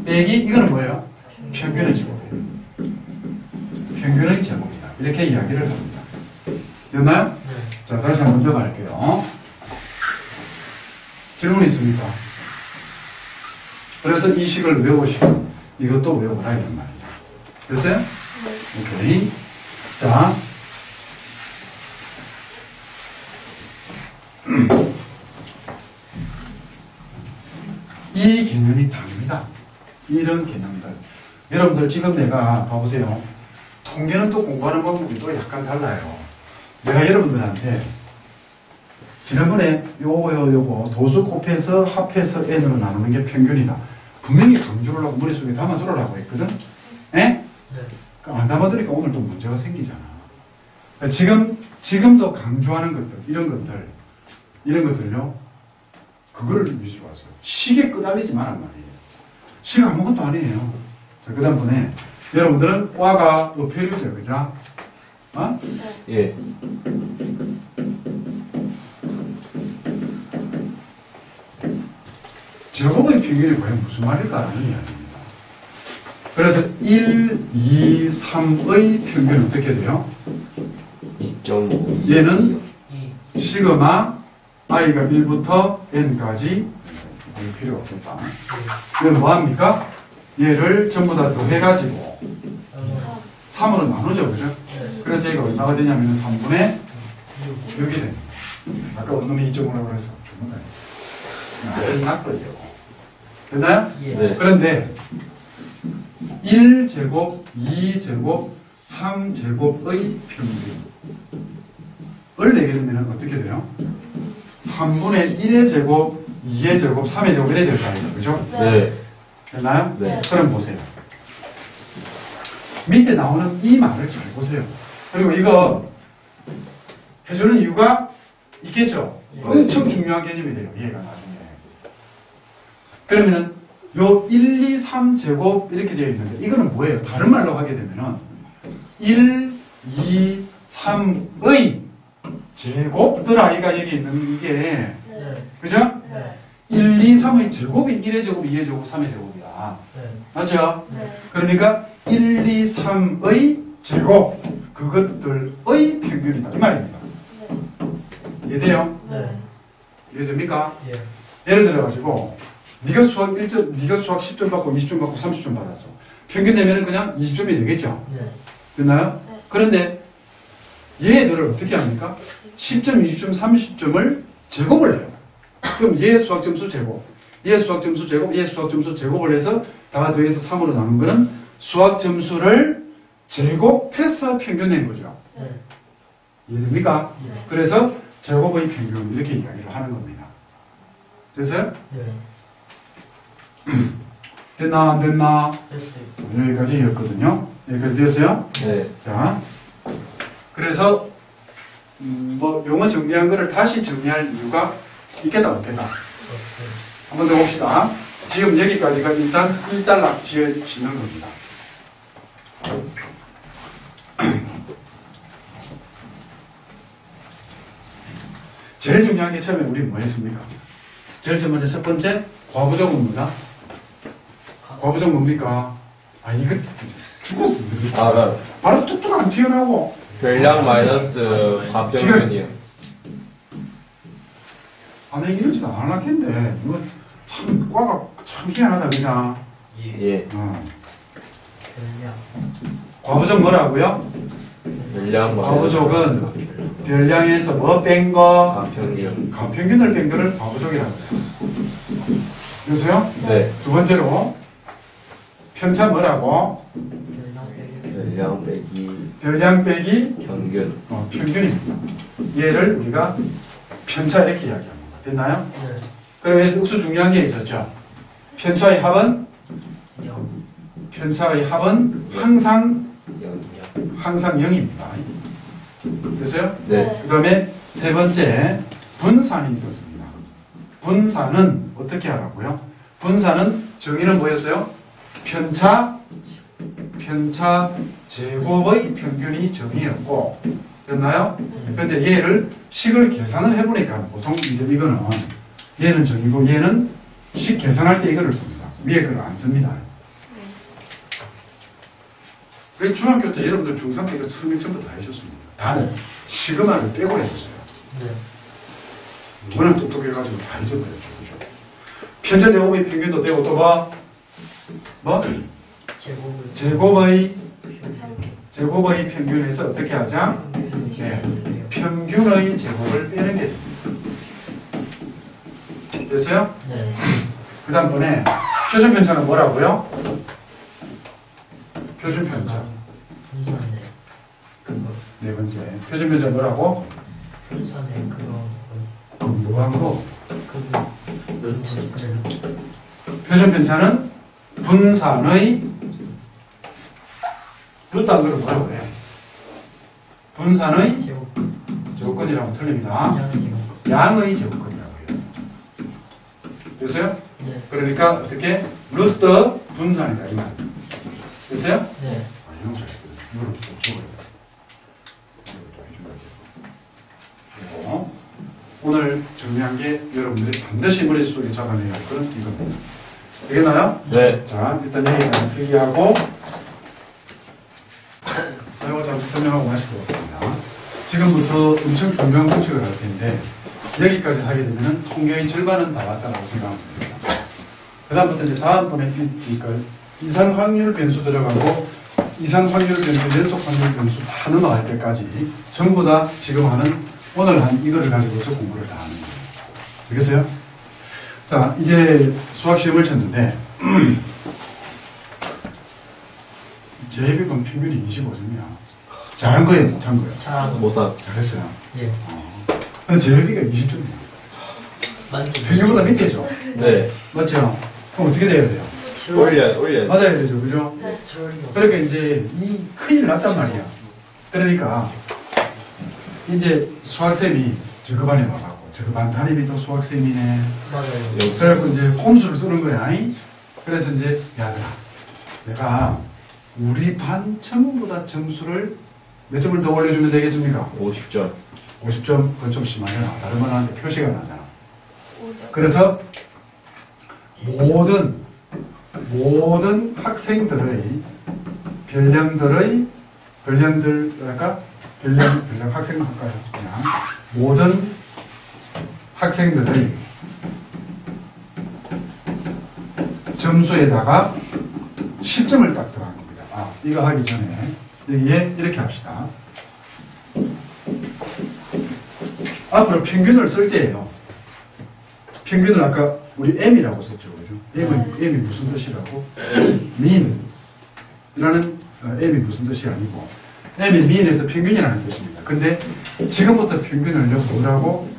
빼기 이거는 뭐예요? 평균의 제곱이에요. 평균의 제곱이다. 이렇게 이야기를 합니다. 됐나요? 네. 자, 다시 한번 더 갈게요. 질문 있습니까? 그래서 이 식을 외우시고 이것도 외우라 이런 말이에요. 됐어요? 오케이. 자. 이 개념이 다릅니다. 이런 개념들. 여러분들 지금 내가 봐보세요. 통계는 또 공부하는 방법이 또 약간 달라요. 내가 여러분들한테 지난번에 요거 도수 곱해서 합해서 n으로 나누는 게 평균이다. 분명히 강조를 하고 머릿속에 담아두라고 했거든. 에? 네. 안 담아두니까 오늘 또 문제가 생기잖아. 그러니까 지금도 강조하는 것들, 이런 것들요. 그거를 위주로 하세요. 식에 끄달리지 말란 말이에요. 식 아무것도 아니에요. 자, 그 다음번에 여러분들은 과가 어폐류죠, 그죠? 어? 예. 제곱의 평균이 과연 무슨 말일까라는 이야기입니다. 그래서 1, 2, 3의 평균은 어떻게 돼요? 2.5. 얘는 이. 시그마 i가 1부터 n까지 볼 필요 없겠다. 이건 뭐합니까? 얘를 전부 다 더해가지고 3으로 나누죠, 그죠? 네. 그래서 얘가 얼마가 되냐면 3분의 6이 됩니다. 아까 원놈이 2.5라고 그래서 죽는 거예요. 낚으려고. 됐나요? 예. 네. 그런데 1제곱, 2제곱, 3제곱의 평균을 내게 되면 어떻게 돼요? 3분의 1의 제곱, 2의 제곱, 3의 제곱 이래야 될 거 아니에요. 그죠? 네. 됐나요? 네. 그럼 보세요. 밑에 나오는 이 말을 잘 보세요. 그리고 이거 해주는 이유가 있겠죠? 네. 엄청 중요한 개념이 돼요. 얘가 나중에. 그러면은 요 1, 2, 3 제곱 이렇게 되어 있는데 이거는 뭐예요? 다른 말로 하게 되면은 1, 2, 3의 제곱들 아이가 여기 있는 이게 네. 그죠? 네. 1, 2, 3의 제곱이 1의 제곱, 2의 제곱, 3의 제곱이야. 네. 맞죠? 네. 그러니까 1, 2, 3의 제곱 그것들의 평균이다 이 말입니다. 이해돼요? 네. 이해됩니까? 예. 예를 들어가지고 네가 수학 10점 받고 20점 받고 30점 받았어. 평균 내면은 그냥 20점이 되겠죠. 네. 됐나요? 네. 그런데 얘들을 어떻게 합니까? 10점, 20점, 30점을 제곱을 해요. 그럼 얘 수학 점수 제곱, 얘 수학 점수 제곱, 얘 수학 점수 제곱을 해서 다 더해서 3으로 나눈 거는 수학 점수를 제곱해서 평균 낸 거죠. 네. 이해됩니까? 네. 그래서 제곱의 평균 이렇게 이야기를 하는 겁니다. 됐어요? 네. 됐나 안 됐나? 됐어요. 여기까지였거든요. 여기까지 되었어요? 네. 자, 그래서 뭐 용어 정리한 거를 다시 정리할 이유가 있겠다 없겠다. 없어요. 한번 더 봅시다. 지금 여기까지가 일단 1단락 지어지는 겁니다. 제일 중요한 게 처음에 우리 뭐 했습니까? 제일 먼저 첫 번째 과부적 뭡니까? 과부적 뭡니까? 아 이거 죽었어. 알아. 바로 뚝뚝 안 튀어나오고 별량 마이너스 과평균이요. 아, 내가 이러지도 안 할텐데 이거 참 과가 참 희한하다 그냥. 예. 별량. 과부적 뭐라고요? 별량 과부적은 마이너스 별량에서 뭐 뺀 거? 과평균. 가평균을 뺀 거를 과부적이라고 해요. 그래서요? 네. 두 번째로 편차 뭐라고? 별량 빼기 별량 빼기 평균. 평균입니다. 얘를 우리가 편차 이렇게 이야기합니다. 됐나요? 네. 그리고 여기서 중요한 게 있었죠. 편차의 합은? 영. 편차의 합은 항상 영. 0입니다. 됐어요? 네. 그 다음에 세 번째 분산이 있었습니다. 분산은 어떻게 하라고요? 분산은 정의는 뭐였어요? 편차 제곱의 평균이 정의였고 됐나요? 그런데 얘를 식을 계산을 해보니까 보통 이제 이거는 얘는 정의고 얘는 식 계산할 때 이거를 씁니다. 위에 거를 안 씁니다. 그래서 중학교 때 여러분들 중3 때 이거 설명 전부 다 해줬습니다. 단 시그마를 빼고 해줬어요. 네. 워낙 똑똑해가지고 다 해줬거든요. 그죠? 편차 제곱의 평균도 되고 또 뭐? 제곱을. 제곱의 평균에서 어떻게 하자? 네. 평균의 제곱을 빼는 게 됩니다. 됐어요? 네. 그 다음번에 표준 편차는 뭐라고요? 표준 편차. 분산의 그거. 네 번째. 표준 편차 뭐라고? 분산의 그거. 그 뭐한 거? 그거. 그래서. 표준 편차는 분산의 루트한 거를 뭐라고 해요? 분산의 제곱. 제곱권이라고 틀립니다. 양의 제곱. 양의 제곱권이라고 해요. 됐어요? 네. 그러니까 어떻게? 루트 분산이다 이 말. 됐어요? 네. 이런 자식들 이거를 좀 적어야 돼. 이것도 해줘야 되고. 오늘 중요한 게 여러분들이 반드시 머릿속에 잡아내야 할 그런 이겁니다. 되겠나요? 네. 자, 일단 여기까지 필기하고 이거 잠시 설명하고 마시도록 하겠습니다. 지금부터 엄청 중요한 공식을 할 텐데 여기까지 하게 되면 통계의 절반은 다 왔다고 생각하면 됩니다. 그 다음부터 이제 다음번에 이상 확률 변수 들어가고 이상 확률 변수, 연속 확률 변수 다 넘어갈 때까지 전부 다 지금 하는 오늘 한 이거를 가지고서 공부를 다 하는 거예요. 되겠어요? 자, 이제 수학 시험을 쳤는데 제비권 평균이 25점이야. 잘한 거예요, 못한 거예요? 잘하고. 못한. 잘했어요. 예. 근데 제비가 20점이야. 맞죠. 평균보다 밑에죠. 네. 맞죠? 그럼 어떻게 돼야 돼요? 올려. 맞아야 되죠, 그죠? 네. 그러니까 이제 이 큰일 났단 말이야. 그러니까 이제 수학쌤이 저거 반에 와갖고 저거 반 담임이 또 수학쌤이네. 맞아요. 그래갖고 이제 꼼수를 쓰는 거야. 그래서 이제 야들아, 내가 우리 반 전부보다 점수를 몇 점을 더 올려주면 되겠습니까? 50점. 50점, 그건 좀 심하잖아. 다른 건 하는데 표시가 나잖아. 그래서 모든 학생들의 별량 학생 할까요? 그냥 모든 학생들의 점수에다가 10점을 딱 들어. 이거 하기 전에 여기에 이렇게 합시다. 앞으로 평균을 쓸 때예요. 평균을 아까 우리 M이라고 썼죠. 그죠? M이 무슨 뜻이라고? mean이라는 M이 무슨 뜻이 아니고 M이 mean에서 평균이라는 뜻입니다. 근데 지금부터 평균을 뭐라고?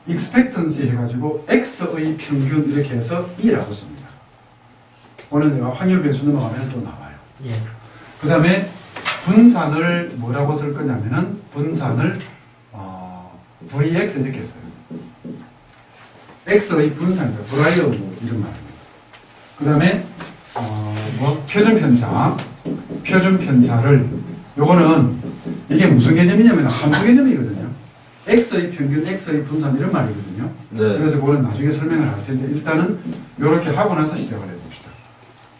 expectancy 해가지고 X의 평균 이렇게 해서 E라고 씁니다. 오늘 내가 확률 변수 넘어가면 또 나와요. 예. 그 다음에 분산을 뭐라고 쓸 거냐면은 분산을 VX 이렇게 써요. X의 분산이다. 브라이어 이런 말입니다. 그 다음에 표준 편차를 요거는 이게 무슨 개념이냐면 함수 개념이거든요. X의 평균, X의 분산 이런 말이거든요. 네. 그래서 그거는 나중에 설명을 할 텐데 일단은 이렇게 하고 나서 시작을 해봅시다.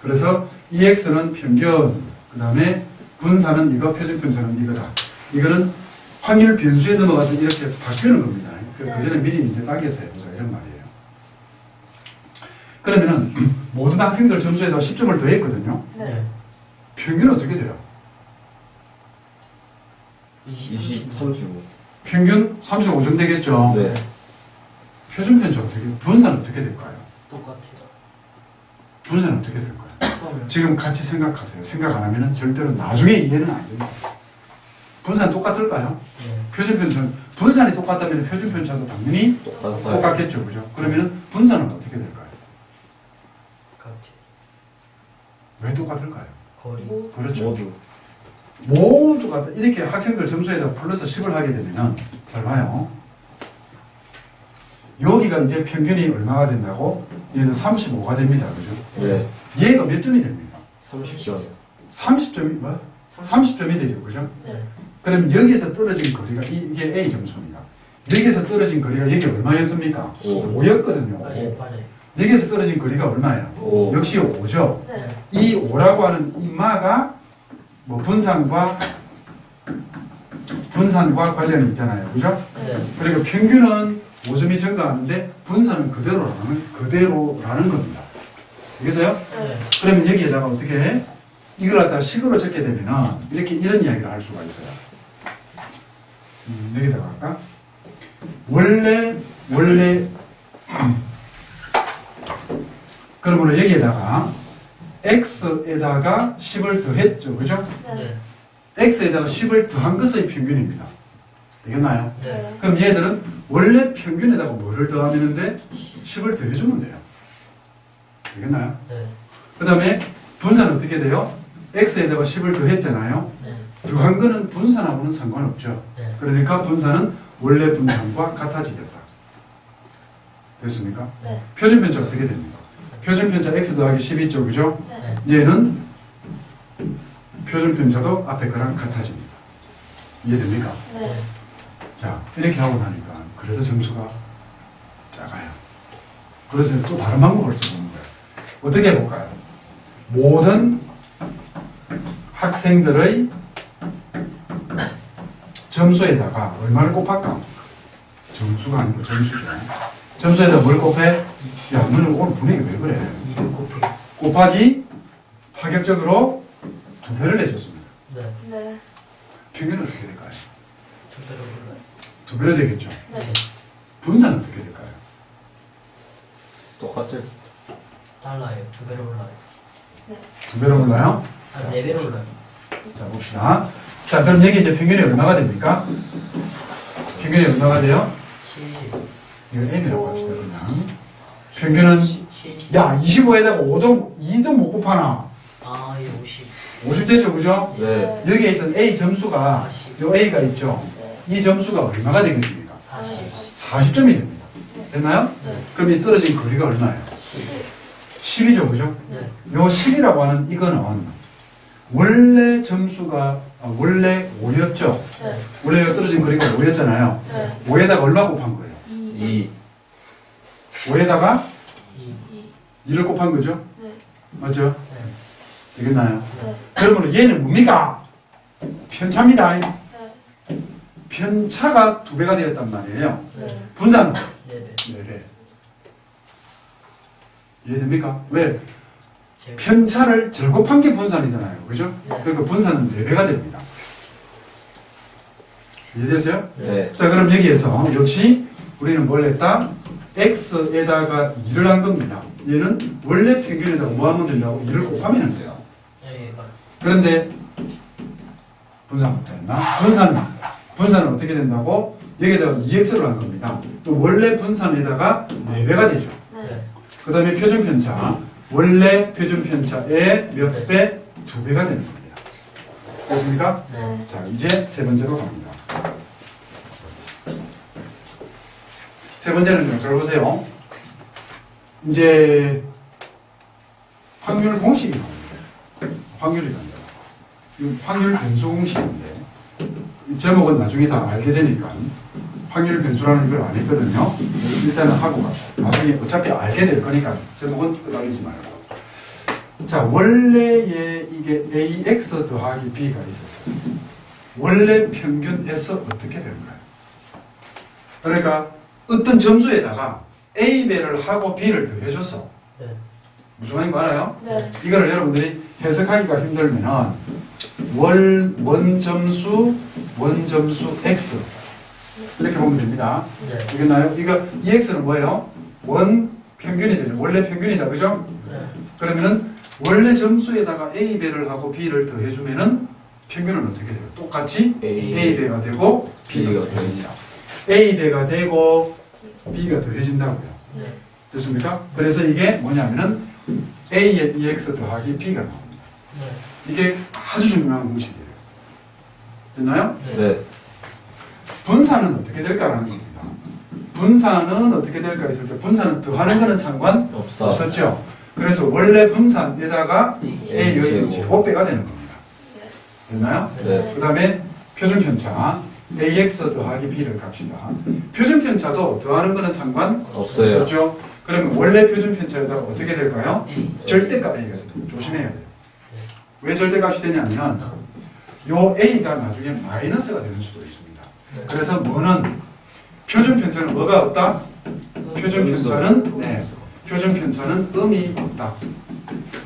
그래서 EX는 평균, 그 다음에 분산은 이거, 표준 편차는 이거다. 이거는 확률 변수에 넘어가서 이렇게 바뀌는 겁니다. 그 전에 미리 이제 따겠어요. 이런 말이에요. 그러면은 모든 학생들 점수에다 10점을 더했거든요. 네. 평균은 어떻게 돼요? 35. 평균 35점 되겠죠. 네. 표준 편차 어떻게, 분산은 어떻게 될까요? 똑같아요. 분산은 어떻게 될까요? 처음에 지금 같이 생각하세요. 생각 안 하면은 절대로 나중에 이해는 안 됩니다. 분산 똑같을까요? 예. 표준 편차, 분산이 똑같다면 표준 편차도 당연히 똑같아요. 똑같겠죠. 그죠? 그러면은 분산은 어떻게 될까요? 같이 왜 똑같을까요? 거리. 그렇죠. 모두. 모두가 이렇게 학생들 점수에다 플러스 10을 하게 되면은 잘 봐요. 여기가 이제 평균이 얼마가 된다고? 얘는 35가 됩니다. 그죠? 네. 얘가 몇 점이 됩니까? 30점. 30점이 뭐? 30점이 되죠. 그죠? 네. 그럼 여기에서 떨어진 거리가 이게 A 점수입니다. 여기에서 떨어진 거리가 여기 얼마였습니까? 5였거든요. 아, 예, 맞아요. 여기에서 떨어진 거리가 얼마예요? 5. 역시 5죠. 네. 이 5라고 하는 이 마가 뭐 분산과 관련이 있잖아요. 그죠? 네. 그리고 평균은 5점이 증가하는데 분산은 그대로라는 겁니다. 알겠어요? 네. 그러면 여기에다가 어떻게 해? 이걸 갖다가 식으로 적게 되면은 이렇게 이런 이야기를 할 수가 있어요. 여기다가 할까? 원래 그러면 여기에다가 x에다가 10을 더했죠. 그죠? 네. x에다가 10을 더한 것의 평균입니다. 되겠나요? 네. 그럼 얘들은 원래 평균에다가 뭐를 더하면 돼? 10을 더해주면 돼요. 되겠나요? 네. 그 다음에 분산은 어떻게 돼요? x에다가 10을 더했잖아요. 네. 더한 거는 분산하고는 상관없죠. 네. 그러니까 분산은 원래 분산과 같아지겠다. 됐습니까? 네. 표준 편차 어떻게 됩니까? 표준 편차 x 더하기 10이 있죠. 그죠? 네. 얘는 표준 편차도 앞에 거랑 같아집니다. 이해됩니까? 네. 자, 이렇게 하고 나니까 그래도 점수가 작아요. 그래서 또 다른 방법을 써보는 거예요. 어떻게 해볼까요? 모든 학생들의 점수에다가 얼마를 곱할까? 점수가 아니고 점수죠. 점수에다 뭘 곱해? 야, 너는 오늘 분위기 왜 그래? 200 곱하기. 곱하기 파격적으로 2배를 내줬습니다. 네. 네. 평균은 어떻게 될까요? 2배로 불러요. 2배로 되겠죠. 네. 분산은 어떻게 될까요? 똑같아요. 달라요. 2배로 올라요. 2배로 올라요? 아, 4배로 올라요. 자, 봅시다. 자, 그럼 여기 이제 평균이 얼마가 됩니까? 평균이 얼마가 돼요? 70. 이거 M이라고 합시다, 그냥. 평균은, 70. 야, 25에다가 2도 못 곱하나? 아, 이 50. 50 되죠, 그죠? 네. 여기에 있던 A 점수가, 요 A가 있죠? 이 점수가 얼마가 되겠습니까? 40. 40점이 됩니다. 됐나요? 네. 그럼 이 떨어진 거리가 얼마예요? 10이죠, 그죠? 네. 요 10이라고 하는 이거는 원래 점수가 원래 5였죠? 네. 원래 떨어진 거리가 5였잖아요. 네. 5에다가 얼마 곱한 거예요? 2. 2. 5에다가 2. 2를 곱한 거죠? 네. 맞죠? 네. 되겠나요? 네. 그러면 얘는 뭡니까? 편차입니다. 네. 편차가 2배가 되었단 말이에요. 네. 분산은 4배. 4배. 이해됩니까? 왜? 편차를 제곱한 게 분산이잖아요. 그죠? 그러니까 분산은 4배가 됩니다. 이해되세요? 네. 자, 그럼 여기에서 역시 우리는 뭘 했다? x에다가 2를 한 겁니다. 얘는 원래 평균에다가 뭐 하면 된다고? 2를 곱하면 돼요. 예, 맞. 그런데 분산부터 했나? 분산은 어떻게 된다고? 여기에다가 2x를 한 겁니다. 또 원래 분산에다가 4배가 되죠. 네. 그 다음에 표준편차. 원래 표준편차의 몇 배? 2배가 되는 겁니다. 됐습니까? 네. 자, 이제 세 번째로 갑니다. 세 번째는요, 잘 보세요. 이제 확률 공식이 나옵니다. 확률이 나옵니다. 이 확률 변수 공식인데, 이 제목은 나중에 다 알게 되니까 확률 변수라는 걸 안 했거든요. 일단은 하고 가죠. 나중에 어차피 알게 될 거니까 제목은 끄달리지 말고. 자, 원래에 이게 AX 더하기 B가 있었어요. 원래 평균에서 어떻게 될까요? 그러니까 어떤 점수에다가 A배를 하고 B를 더해줬어. 네. 무슨 말인지 알아요? 네. 이거를 여러분들이 해석하기가 힘들면은 원점수 X 이렇게 보면 됩니다. 네. 알겠나요? 이거 EX는 뭐예요? 원 평균이 되죠. 원래 평균이다. 그죠? 네. 그러면은 원래 점수에다가 A배를 하고 B를 더해주면은 평균은 어떻게 돼요? 똑같이 A배가 되고 B가 더해진다. A배가 되고 B가 더해진다고요. 네. 됐습니까? 그래서 이게 뭐냐면은 A의 EX 더하기 B가 나옵니다. 네. 이게 아주 중요한 공식이에요. 됐나요? 네. 분산은 어떻게 될까라는 겁니다. 분산은 어떻게 될까 했을 때 분산은 더하는 거는 상관없었죠. 그래서 원래 분산에다가 A의 제곱배가 되는 겁니다. 됐나요? 네. 그 다음에 표준편차 AX 더하기 B를 갑시다. 표준편차도 더하는 거는 상관없었죠. 그러면 원래 표준편차에다가 어떻게 될까요? 절대값 A가 돼요. 조심해야 돼요. 왜 절대값이 되냐면 요 A가 나중에 마이너스가 되는 수도 있습니다. 그래서 뭐는 표준편차는 뭐가 없다? 표준편차는 음이 없다.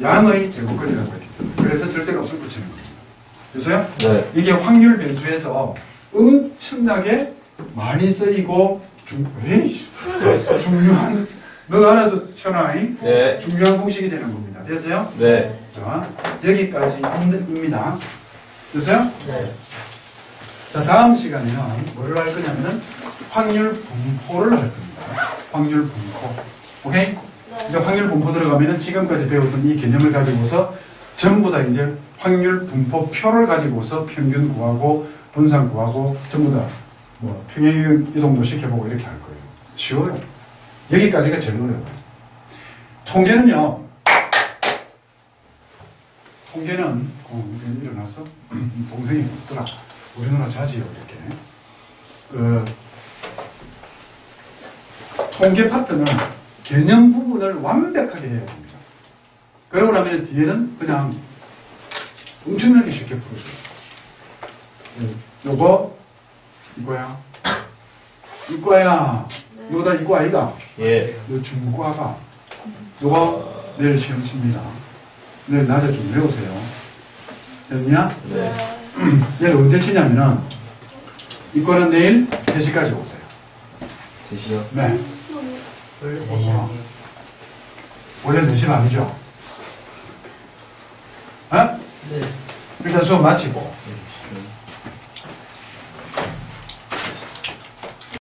양의 제곱근이라고 했기 때문에. 그래서 절대값을 붙이는 겁니다. 됐어요? 네. 이게 확률 변수에서 엄청나게 많이 쓰이고 중요한 너가 알아서 쳐놔잉. 네. 중요한 공식이 되는 겁니다. 됐어요? 네. 자, 여기까지입니다. 됐어요? 네. 자, 다음 시간에는 뭐를 할 거냐면은 확률 분포를 할 겁니다. 확률 분포. 오케이? 네. 이제 확률 분포 들어가면은 지금까지 배웠던 이 개념을 가지고서 전부 다 이제 확률 분포표를 가지고서 평균 구하고 분산 구하고 전부 다 뭐 평행 이동도 시켜보고 이렇게 할 거예요. 쉬워요. 여기까지가 제일 어려워요. 통계는요. 통계는 일어났어? 동생이 없더라. 우리 누나 자지요 이렇게. 통계 파트는 개념 부분을 완벽하게 해야 됩니다. 그러고 나면 뒤에는 그냥 엄청나게 쉽게 풀어줘요. 요거 이거야. 이거야. 이거다 이거 아이가. 예. 요 중과가. 요거 내일 시험 칩니다. 내일 낮에 좀 외우세요. 됐냐? 네. 얘를 언제 치냐면은 이거는 내일 3시까지 오세요. 3시요? 네. 원래 3시 아니에요? 원래 4시는 아니죠? 어? 네. 일단 수업 마치고